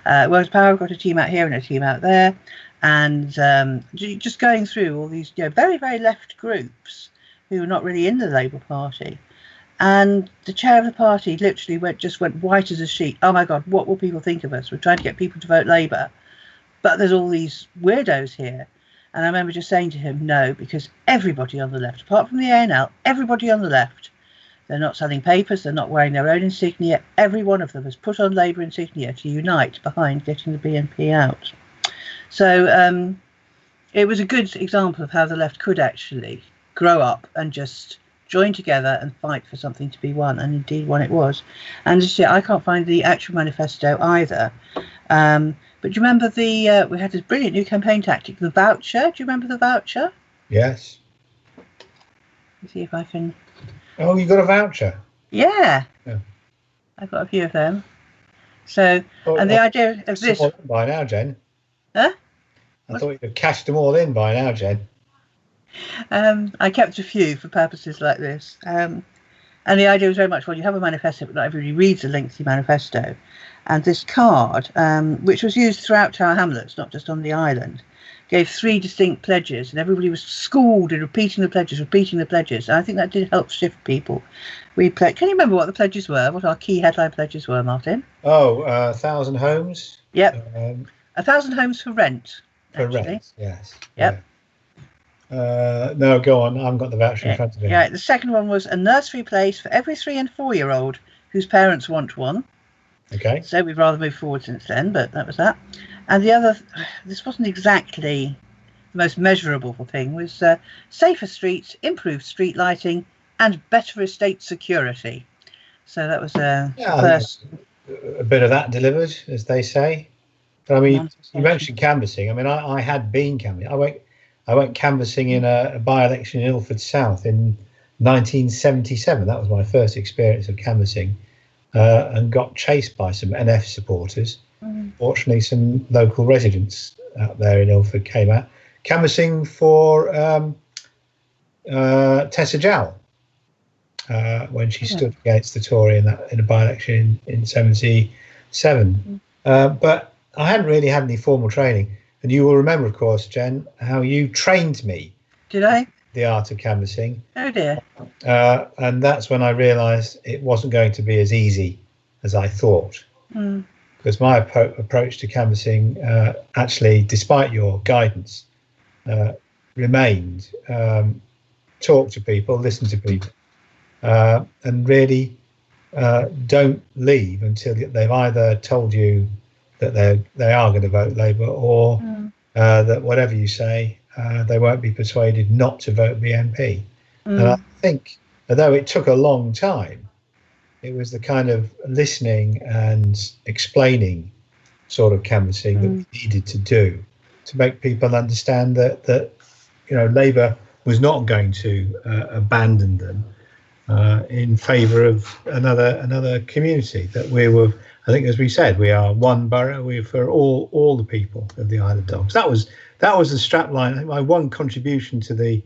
Workers' Power got a team out here and a team out there. And just going through all these very, very left groups who were not really in the Labour Party. And the chair of the party literally went white as a sheet. Oh my God, what will people think of us? We're trying to get people to vote Labour, but there's all these weirdos here. And I remember just saying to him, no, because everybody on the left, apart from the ANL, everybody on the left, they're not selling papers, they're not wearing their own insignia. Every one of them has put on Labour insignia to unite behind getting the BNP out. So it was a good example of how the left could actually grow up and just join together and fight for something to be won, and indeed one it was. And just I can't find the actual manifesto either. But do you remember we had this brilliant new campaign tactic, the voucher? Do you remember the voucher? Yes. Let's see if I can. Oh, you got a voucher? Yeah. I've got a few of them. So, and the idea of this. By now, Jen. Huh? I thought you'd cashed them all in by now, Jen. I kept a few for purposes like this. And the idea was very much, well, you have a manifesto, but not everybody reads a lengthy manifesto. And this card, which was used throughout Tower Hamlets, not just on the island, gave 3 distinct pledges, and everybody was schooled in repeating the pledges. And I think that did help shift people. Can you remember what the pledges were? What our key headline pledges were, Martin? 1,000 homes. Yep. 1,000 homes for rent. For actually. rent, yes. Yep. Yeah. No, go on. I haven't got the voucher in front of me. Yeah. The second one was a nursery place for every 3 and 4-year-old whose parents want one. Okay. So we've rather moved forward since then, but that was that. And the other, this wasn't exactly the most measurable thing, was safer streets, improved street lighting, and better estate security. So that was first. A bit of that delivered, as they say. But I mean, you mentioned canvassing. I mean, I had been canvassing. I went canvassing in a by-election in Ilford South in 1977. That was my first experience of canvassing, and got chased by some NF supporters. Fortunately, some local residents out there in Ilford came out canvassing for Tessa Jowell when she stood against the Tory in a by-election in 77. But I hadn't really had any formal training. And you will remember, of course, Jen, how you trained me. Did I? The art of canvassing. Oh, dear. And that's when I realised it wasn't going to be as easy as I thought. Because my approach to canvassing, actually, despite your guidance, remained talk to people, listen to people, and really don't leave until they've either told you that they are going to vote Labour, or that whatever you say, they won't be persuaded not to vote BNP. And I think, although it took a long time, it was the kind of listening and explaining sort of canvassing that we needed to do to make people understand that Labour was not going to abandon them, in favour of another community. That we were, I think, as we said, we are one borough. We're for all the people of the Isle of Dogs. That was the strapline. I think my one contribution to the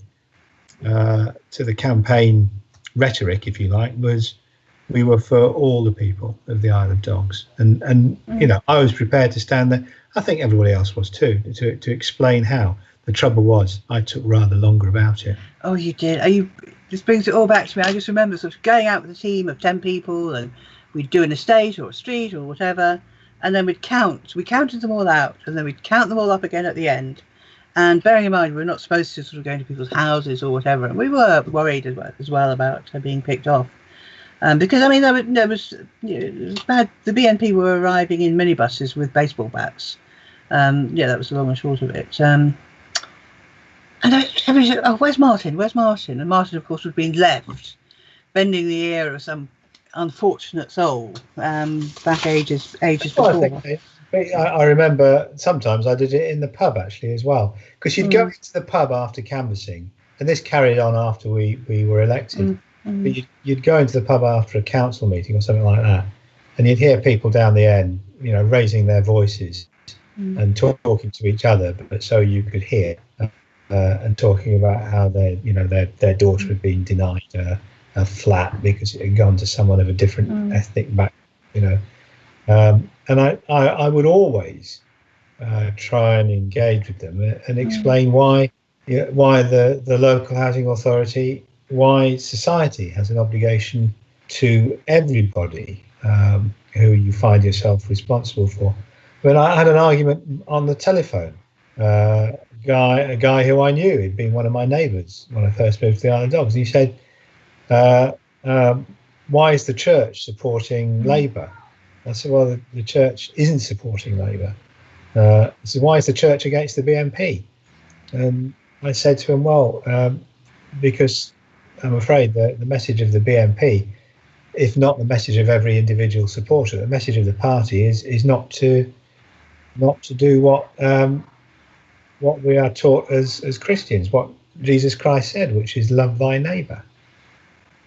campaign rhetoric, if you like, was we were for all the people of the Isle of Dogs, and you know, I was prepared to stand there. I think everybody else was too, to explain how. The trouble was, I took rather longer about it. Oh, you did. This brings it all back to me. I just remember sort of going out with a team of 10 people, and we'd do an estate or a street or whatever, and then we'd count. We counted them all out, and then we'd count them all up again at the end. And bearing in mind, we're not supposed to sort of go into people's houses or whatever, and we were worried as well about being picked off. Because, I mean, there was it was bad. The BNP were arriving in minibuses with baseball bats. That was the long and short of it. And everybody said, "Oh, where's Martin? Where's Martin?" And Martin, of course, was being left, bending the ear of some unfortunate soul back ages before. I remember sometimes I did it in the pub actually as well, because you'd go into the pub after canvassing, and this carried on after we were elected. But you'd go into the pub after a council meeting or something like that, and you'd hear people down the end, you know, raising their voices and talking to each other, but so you could hear, and talking about how their daughter had been denied a flat because it had gone to someone of a different ethnic background, you know. And I would always try and engage with them and explain why the local housing authority, why society has an obligation to everybody who you find yourself responsible for. When I had an argument on the telephone, a guy who I knew, he'd been one of my neighbours when I first moved to the Isle of Dogs. He said, "Why is the church supporting Labour?" I said, "Well, the church isn't supporting Labour." I said, "Why is the church against the BNP?" And I said to him, "Well, because I'm afraid that the message of the BNP, if not the message of every individual supporter, the message of the party is not to do what we are taught as Christians, what Jesus Christ said, which is love thy neighbour."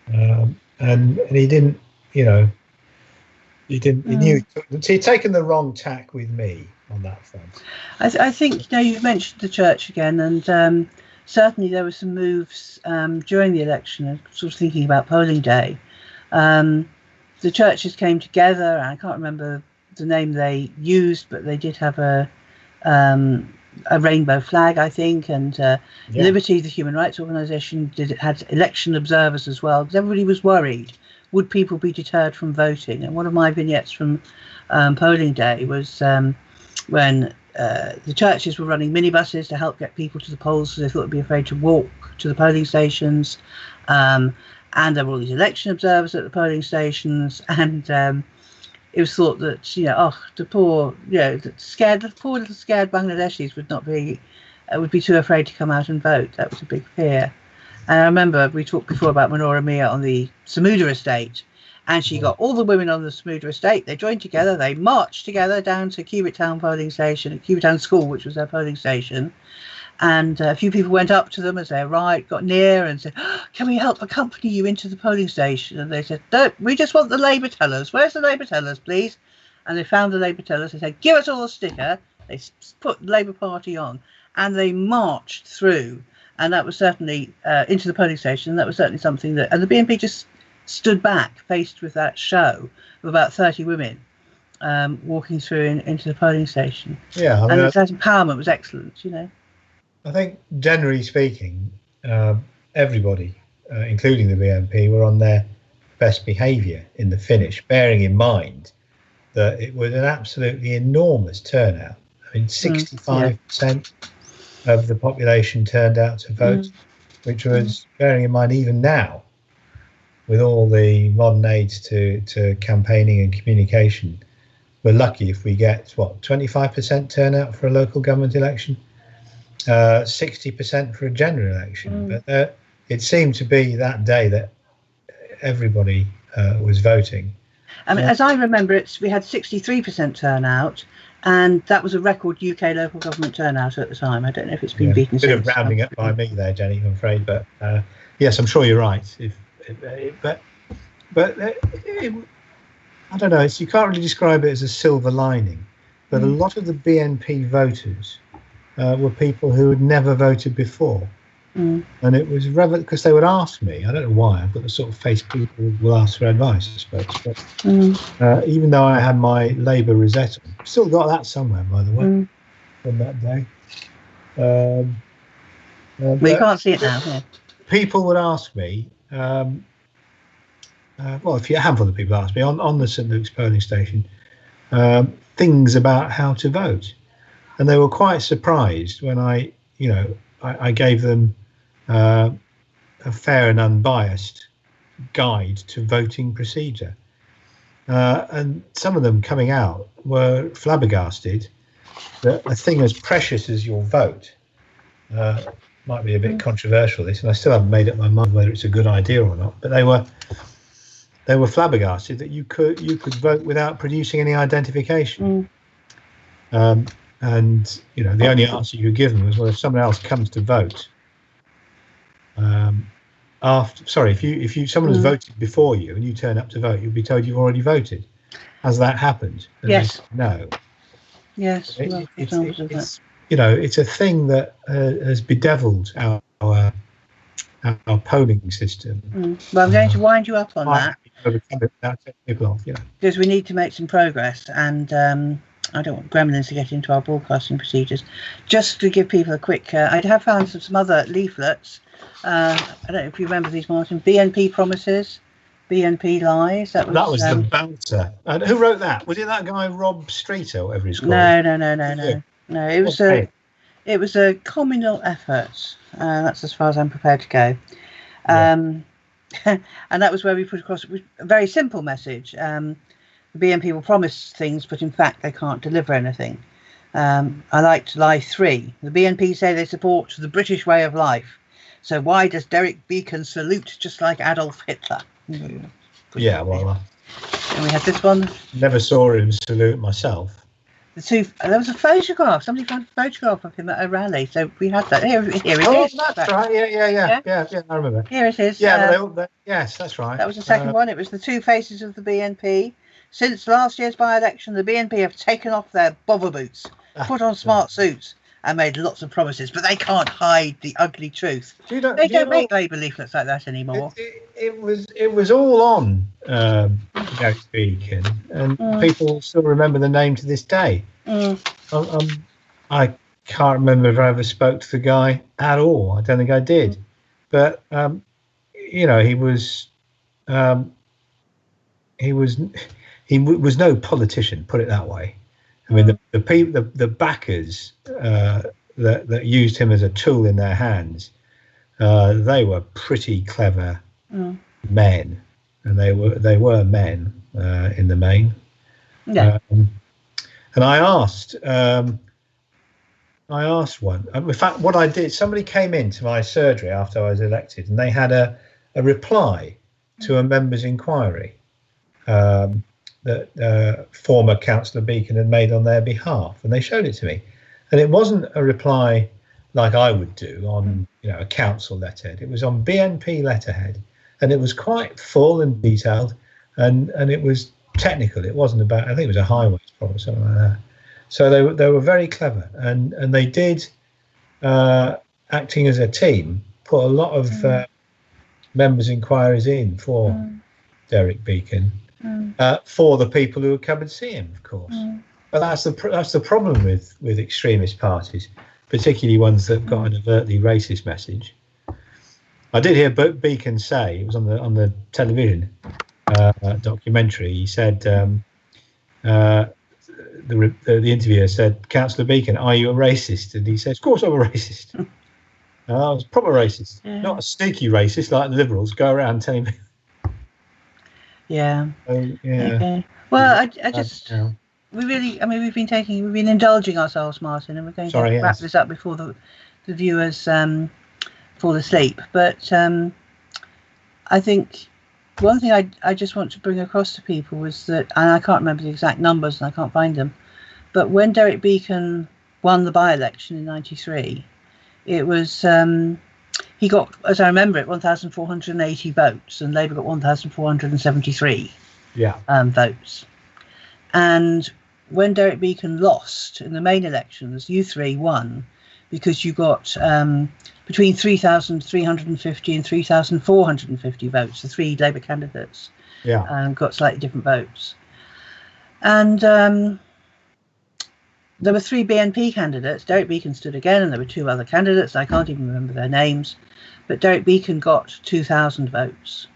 And he didn't, you know, he knew he'd taken the wrong tack with me on that front. I think, you know, you've mentioned the church again, and certainly there were some moves during the election, sort of thinking about polling day. The churches came together, and I can't remember the name they used, but they did have a rainbow flag, I think, and Liberty, the human rights organisation, had election observers as well, because everybody was worried, would people be deterred from voting? And one of my vignettes from polling day was when the churches were running minibuses to help get people to the polls because they thought they'd be afraid to walk to the polling stations, and there were all these election observers at the polling stations, and it was thought that, you know, the poor little scared Bangladeshis would be too afraid to come out and vote. That was a big fear. And I remember we talked before about Manora Mia on the Samuda estate, and she got all the women on the Samuda estate. They joined together, they marched together down to Cubitt Town polling station, Cubitt Town School, which was their polling station. And a few people went up to them as they arrived, got near and said, "Can we help accompany you into the polling station?" And they said, "No, we just want the Labour tellers. Where's the Labour tellers, please?" And they found the Labour tellers. They said, "Give us all a sticker." They put the Labour Party on, and they marched through. And that was certainly into the polling station. And that was certainly something that, and the BNP just stood back, faced with that show of about 30 women walking through into the polling station. Yeah, I mean, and that empowerment was excellent, you know. I think, generally speaking, everybody, including the BNP, were on their best behaviour in the finish, bearing in mind that it was an absolutely enormous turnout. I mean, 65% of the population turned out to vote, which was, bearing in mind even now, with all the modern aids to campaigning and communication, we're lucky if we get, 25% turnout for a local government election, 60% for a general election. But it seemed to be that day that everybody was voting. I mean, as I remember it, we had 63% turnout, and that was a record UK local government turnout at the time. I don't know if it's been beaten since. A bit of rounding up by me there, Jenny, I'm afraid. But yes, I'm sure you're right. If I don't know. You can't really describe it as a silver lining, but a lot of the BNP voters were people who had never voted before. And it was because they would ask me. I don't know why. I've got the sort of face people who will ask for advice, I suppose. But even though I had my Labour Rosetta, I've still got that somewhere, by the way, from that day. Well, you can't see it now. Yeah. People would ask me. Well, a handful of people asked me on the St Luke's polling station things about how to vote, and they were quite surprised when I gave them a fair and unbiased guide to voting procedure, and some of them coming out were flabbergasted that a thing as precious as your vote might be a bit controversial, this, and I still haven't made up my mind whether it's a good idea or not, but they were flabbergasted that you could vote without producing any identification. And the only answer you could give them was, well, if someone else comes to vote if someone has voted before you and you turn up to vote, you'll be told you've already voted. Has that happened? And yes. No. Yes. It's a thing that has bedeviled our polling system. Well, I'm going to wind you up on that because we need to make some progress, and I don't want gremlins to get into our broadcasting procedures. Just to give people a quick, I have found some other leaflets. I don't know if you remember these, Martin. BNP promises, BNP lies. That was the bouncer. And who wrote that? Was it that guy Rob Streeter, or whatever he's called? No. It was a communal effort. That's as far as I'm prepared to go. And that was where we put across a very simple message. The BNP will promise things, but in fact they can't deliver anything. I liked lie 3. The BNP say they support the British way of life. So why does Derek Beacon salute just like Adolf Hitler? Yeah, well, and we had this one. Never saw him salute myself. There was a photograph. Somebody found a photograph of him at a rally. So we had that. Here it is. Oh, that's right. Yeah. I remember. Here it is. Yeah, yes, that's right. That was the second one. It was the two faces of the BNP. Since last year's by-election, the BNP have taken off their bother boots, put on smart suits, and made lots of promises, but they can't hide the ugly truth. They don't make Labour leaflets like that anymore. It was all on Derek Beacon, and people still remember the name to this day. I can't remember if I ever spoke to the guy at all. I don't think I did, but he was no politician, put it that way. I mean, the backers that used him as a tool in their hands, they were pretty clever men, and they were men in the main. Yeah. And I asked one. In fact, what I did, somebody came into my surgery after I was elected, and they had a reply to a members' inquiry that former Councillor Beacon had made on their behalf, and they showed it to me. And it wasn't a reply like I would do on a council letterhead. It was on BNP letterhead, and it was quite full and detailed, and it was technical. It wasn't about, I think it was a highways problem or something like that. So they were very clever, and they did, acting as a team, put a lot of members' inquiries in for Derek Beacon. For the people who would come and see him, of course. But that's the problem with extremist parties, particularly ones that got an overtly racist message. I did hear Beacon say, it was on the television documentary. He said, the interviewer said, "Councillor Beacon, are you a racist?" And he says, "Of course I'm a racist. I was a proper racist, not a sneaky racist like the Liberals go around telling me." Yeah. Okay. Well, we've been indulging ourselves, Martin, and we're going to wrap this up before the viewers fall asleep. But I think one thing I just want to bring across to people was that, and I can't remember the exact numbers and I can't find them, but when Derek Beacon won the by-election in '93, it was he got, as I remember it, 1,480 votes, and Labour got 1,473 votes. And when Derek Beacon lost in the main elections, you three won because you got between 3,350 and 3,450 votes. The three Labour candidates got slightly different votes. And there were three BNP candidates. Derek Beacon stood again, and there were two other candidates. I can't even remember their names. But Derek Beacon got 2,000 votes.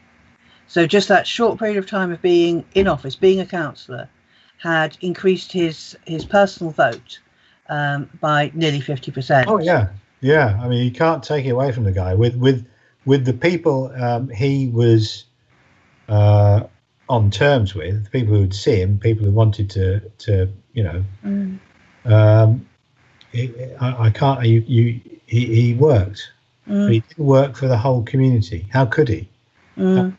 So just that short period of time of being in office, being a councillor, had increased his personal vote by nearly 50%. Oh yeah. I mean, you can't take it away from the guy. With the people he was on terms with, the people who would see him, people who wanted to I can't. He worked. But he didn't work for the whole community. How could he? No.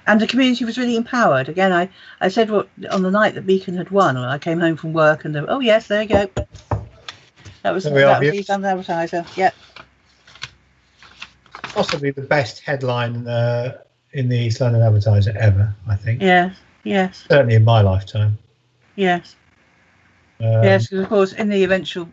And the community was really empowered. Again, I said on the night that Beacon had won, I came home from work and oh yes, there you go. That was the East London Advertiser. Yep. Possibly the best headline in the East London Advertiser ever, I think. Yes. Certainly in my lifetime. Yes. Yes, because of course in the eventual,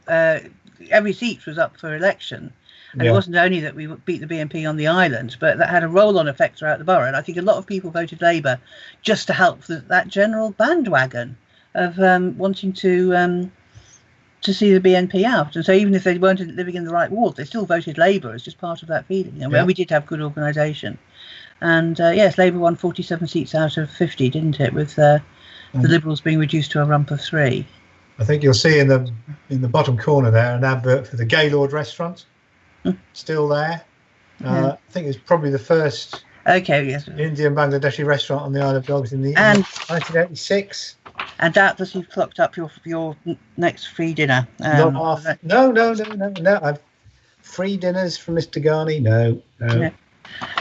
every seat was up for election. And it wasn't only that we beat the BNP on the island, but that had a roll-on effect throughout the borough. And I think a lot of people voted Labour just to help that general bandwagon of wanting to see the BNP out. And so even if they weren't living in the right ward, they still voted Labour as just part of that feeling. And we did have good organisation. And yes, Labour won 47 seats out of 50, didn't it? With the Liberals being reduced to a rump of 3. I think you'll see in the bottom corner there an advert for the Gaylord restaurant. Still there. I think it's probably the first Indian Bangladeshi restaurant on the Isle of Dogs in 1986. And doubtless you've clocked up your next free dinner. No. I've free dinners from Mr. Ghani. No. Yeah.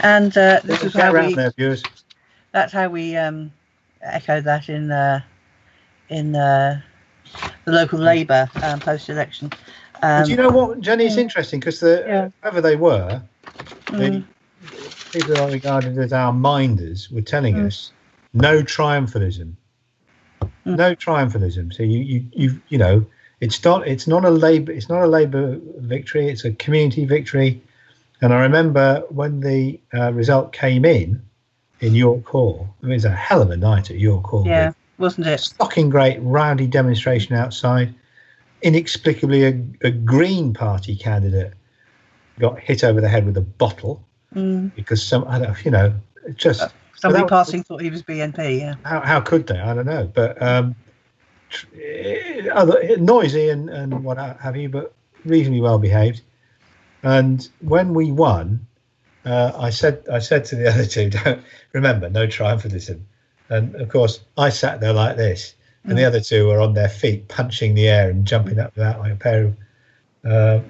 And this is how we. There, viewers. That's how we echoed that in the local Labour post-election. Do you know what, Jenny? It's interesting because whoever they were, the people who are regarded as our minders were telling us no triumphalism, no triumphalism. So you know, it's not a Labour victory. It's a community victory. And I remember when the result came in York Hall. I mean, it was a hell of a night at York Hall. Yeah, wasn't it? Fucking great, rowdy demonstration outside. Inexplicably, a Green Party candidate got hit over the head with a bottle because somebody passing thought he was BNP. Yeah. How could they? I don't know. But noisy and what have you, but reasonably well behaved. And when we won, I said to the other two, "Don't remember, no triumphalism." And of course, I sat there like this. And the other two were on their feet, punching the air and jumping up like a pair of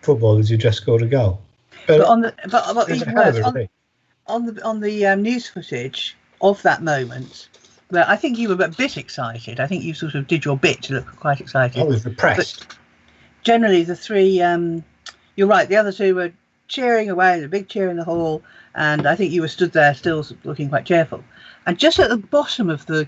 footballers who just scored a goal. But on the news footage of that moment, well, I think you were a bit excited. I think you sort of did your bit to look quite excited. I was repressed. But generally, the three, you're right. The other two were cheering away, a big cheer in the hall, and I think you were stood there still looking quite cheerful. And just at the bottom of the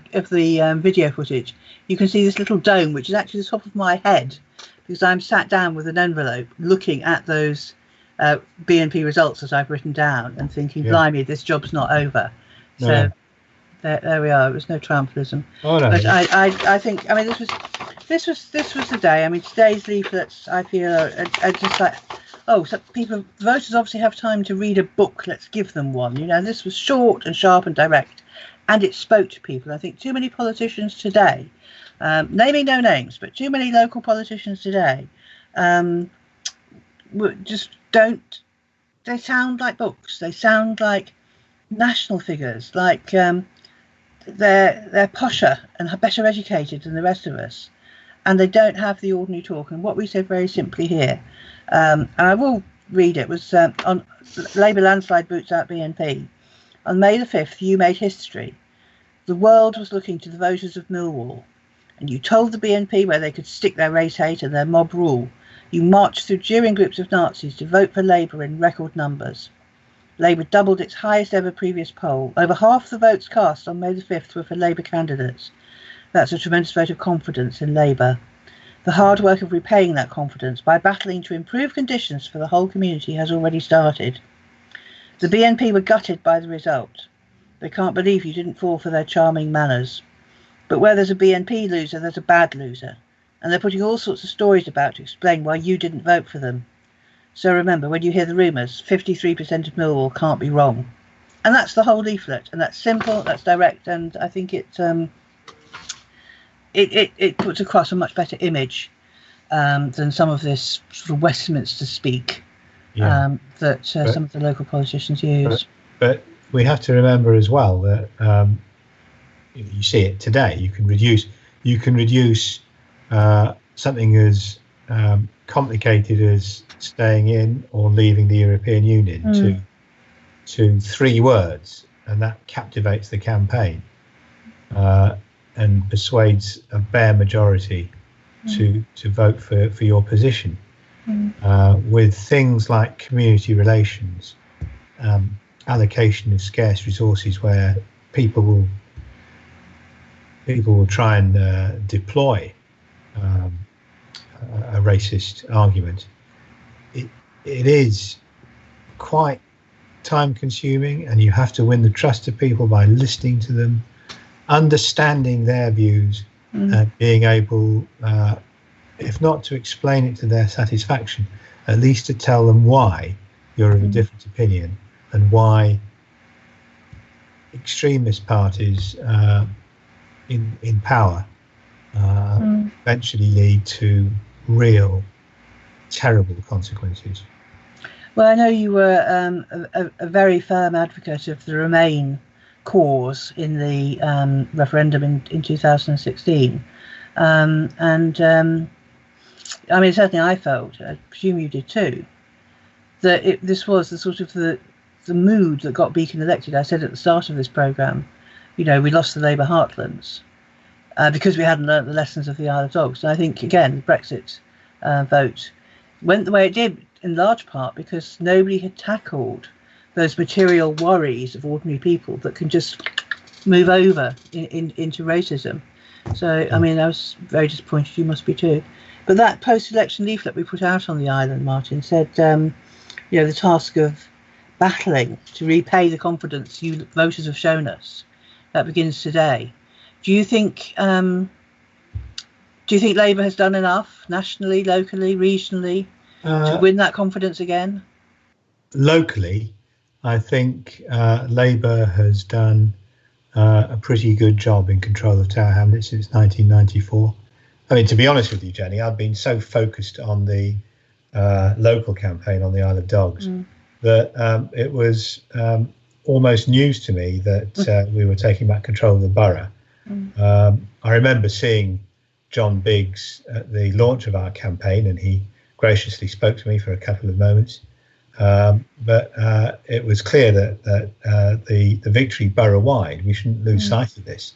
video footage, you can see this little dome, which is actually the top of my head, because I'm sat down with an envelope looking at those BNP results that I've written down and thinking, blimey, this job's not over. No. So there we are. It was no triumphalism. Oh, no. But I think, I mean, this was the day. I mean, today's leaflets, I feel, are just like, oh, so voters obviously have time to read a book. Let's give them one. You know, this was short and sharp and direct. And it spoke to people. I think too many politicians today, naming no names, but too many local politicians today, just don't. They sound like books. They sound like national figures. Like they're posher and better educated than the rest of us, and they don't have the ordinary talk. And what we said very simply here, and I will read it, was on Labour landslide boots out BNP. On May the 5th, you made history. The world was looking to the voters of Millwall, and you told the BNP where they could stick their race hate and their mob rule. You marched through jeering groups of Nazis to vote for Labour in record numbers. Labour doubled its highest ever previous poll. Over half the votes cast on May the 5th were for Labour candidates. That's a tremendous vote of confidence in Labour. The hard work of repaying that confidence by battling to improve conditions for the whole community has already started. The BNP were gutted by the result. They can't believe you didn't fall for their charming manners. But where there's a BNP loser, there's a bad loser. And they're putting all sorts of stories about to explain why you didn't vote for them. So remember, when you hear the rumours, 53% of Millwall can't be wrong. And that's the whole leaflet. And that's simple, that's direct, and I think it puts across a much better image than some of this sort of Westminster speak that some of the local politicians use. But we have to remember as well that you see it today. You can reduce something as complicated as staying in or leaving the European Union to 3 words, and that captivates the campaign and persuades a bare majority to vote for your position. With things like community relations, allocation of scarce resources, where people will try and deploy a racist argument. It is quite time consuming, and you have to win the trust of people by listening to them, understanding their views, and being able, if not to explain it to their satisfaction, at least to tell them why you're of a different opinion and why extremist parties in power eventually lead to real terrible consequences. Well, I know you were a very firm advocate of the Remain cause in the referendum in 2016. I mean, certainly I felt, I presume you did too, that this was the sort of the mood that got Beacon elected. I said at the start of this programme, we lost the Labour heartlands because we hadn't learnt the lessons of the Isle of Dogs. And I think, again, the Brexit vote went the way it did in large part because nobody had tackled those material worries of ordinary people that can just move over into racism. So, I mean, I was very disappointed. You must be too. But that post-election leaflet we put out on the island, Martin, said, the task of battling to repay the confidence you voters have shown us, that begins today. Do you think Labour has done enough nationally, locally, regionally to win that confidence again? Locally, I think Labour has done a pretty good job in control of Tower Hamlets since 1994. I mean, to be honest with you, Jenny, I've been so focused on the local campaign on the Isle of Dogs that it was almost news to me that we were taking back control of the borough. I remember seeing John Biggs at the launch of our campaign, and he graciously spoke to me for a couple of moments. But it was clear that the victory borough-wide, we shouldn't lose sight of this,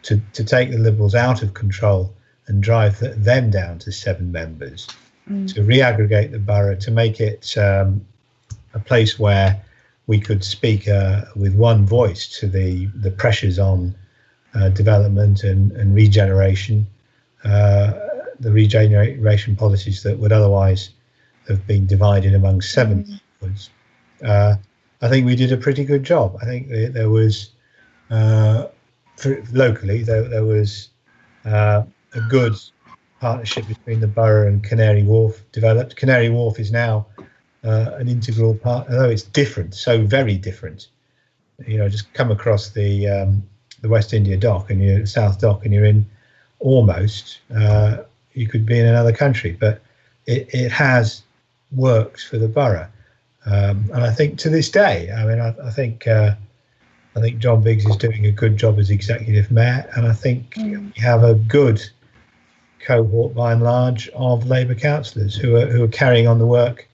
to take the Liberals out of control and drive them down to 7 members, to reaggregate the borough, to make it a place where we could speak with one voice to the pressures on development and regeneration, the regeneration policies that would otherwise have been divided among 7 neighbourhoods. I think we did a pretty good job. I think there was locally there was a good partnership between the borough and Canary Wharf developed. Canary Wharf is now an integral part, although it's different, so very different. Just come across the West India Dock and you're South Dock, and you're in almost you could be in another country, but it has worked for the borough, and I think to this day, I mean, I think John Biggs is doing a good job as executive mayor, and I think we have a good cohort by and large of Labour councillors who are carrying on the work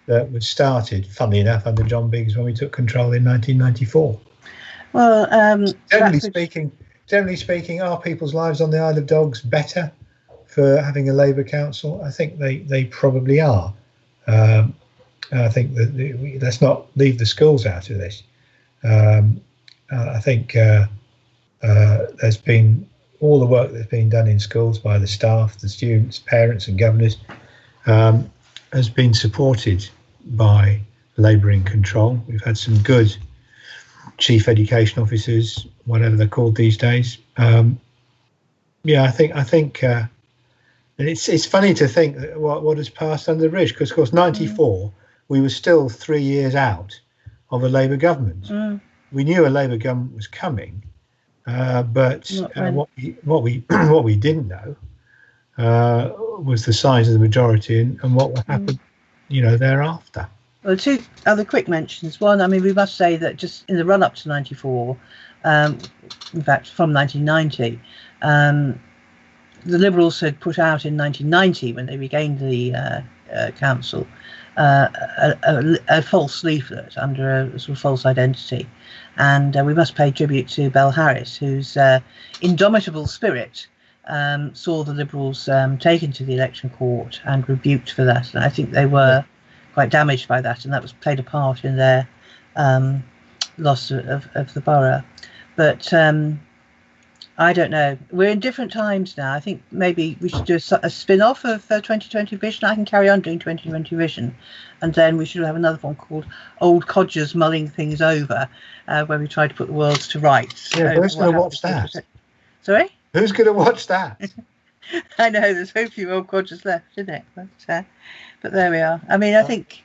that was started, funnily enough, under John Biggs when we took control in 1994. Well, generally speaking, are people's lives on the Isle of Dogs better for having a Labour council? I think they probably are. I think that let's not leave the schools out of this. I think there's been all the work that's been done in schools by the staff, the students, parents and governors has been supported by Labour in control. We've had some good chief education officers, whatever they're called these days. I think it's funny to think that what has passed under the bridge, because of course 94 we were still 3 years out of a Labour government. We knew a Labour government was coming, but what we didn't know was the size of the majority and what would happen, thereafter. Well, two other quick mentions. One, I mean, we must say that just in the run-up to 94, in fact, from 1990, the Liberals had put out in 1990, when they regained the council, a false leaflet under a sort of false identity. And we must pay tribute to Belle Harris, whose indomitable spirit saw the Liberals taken to the election court and rebuked for that. And I think they were quite damaged by that, and that was played a part in their loss of the borough. But I don't know. We're in different times now. I think maybe we should do a spin-off of 2020 Vision. I can carry on doing 2020 Vision, and then we should have another one called Old Codgers Mulling Things Over, where we try to put the world to rights. Yeah, who's going to watch that? Sorry? Who's going to watch that? I know, there's so few old codgers left, isn't it? But there we are. I mean, I think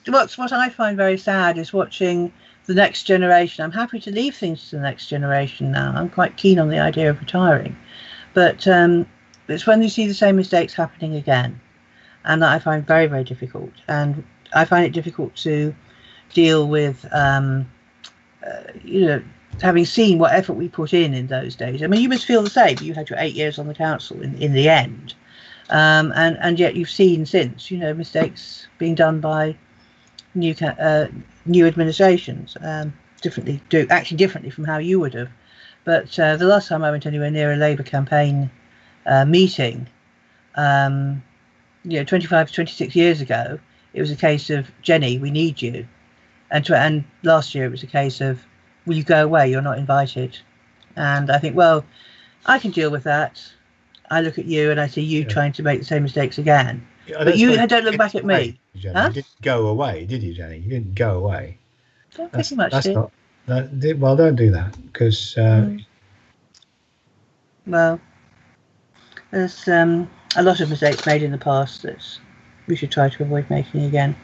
what I find very sad is watching the next generation. I'm happy to leave things to the next generation now. I'm quite keen on the idea of retiring. But it's when you see the same mistakes happening again. And that I find very, very difficult. And I find it difficult to deal with, having seen what effort we put in those days. I mean, you must feel the same. You had your 8 years on the council in the end. And yet you've seen since, mistakes being done by new administrations, differently from how you would have. But the last time I went anywhere near a Labour campaign meeting, 25 to 26 years ago, it was a case of, Jenny, we need you. And last year it was a case of, will you go away? You're not invited. And I think, well, I can deal with that. I look at you and I see you trying to make the same mistakes again. But you don't look back at me. Huh? You didn't go away, did you, Jenny? You didn't go away. Yeah, pretty much did. Well, don't do that, because... Well, there's a lot of mistakes made in the past that we should try to avoid making again.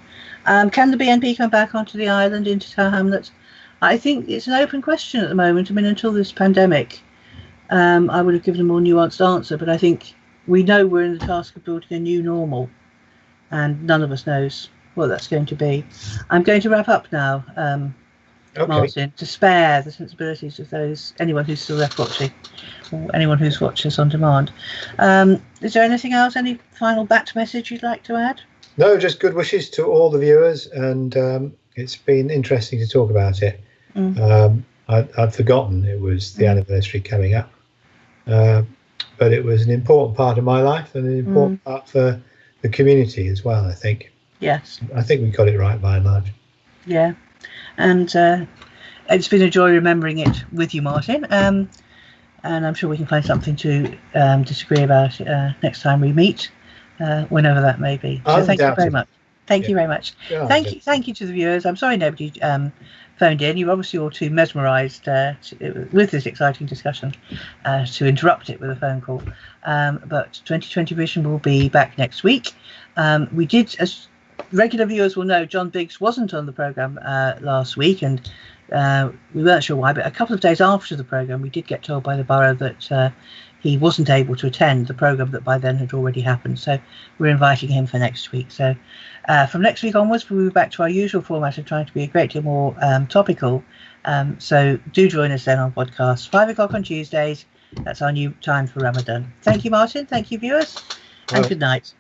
Can the BNP come back onto the island into Tower Hamlets? I think it's an open question at the moment. I mean, until this pandemic, I would have given a more nuanced answer, but I think we know we're in the task of building a new normal, and none of us knows what that's going to be. I'm going to wrap up now, Martin, to spare the sensibilities of anyone who's still left watching, or anyone who's watched us on demand. Is there anything else, any final back message you'd like to add? No, just good wishes to all the viewers, and it's been interesting to talk about it. I'd forgotten it was the anniversary coming up, but it was an important part of my life and an important part for the community as well, I think. Yes. I think we got it right by and large. Yeah, and it's been a joy remembering it with you, Martin, and I'm sure we can find something to disagree about next time we meet, whenever that may be. So thank you very much. Thank you very much. Yeah, thank you to the viewers. I'm sorry nobody phoned in. You're obviously all too mesmerised with this exciting discussion to interrupt it with a phone call. But 2020 Vision will be back next week. We did, as regular viewers will know, John Biggs wasn't on the programme last week, and we weren't sure why, but a couple of days after the programme we did get told by the borough that he wasn't able to attend the programme that by then had already happened. So we're inviting him for next week. So from next week onwards, we'll be back to our usual format of trying to be a great deal more topical. So do join us then on Vodcasts, 5 o'clock on Tuesdays. That's our new time for Ramadan. Thank you, Martin. Thank you, viewers. And good night.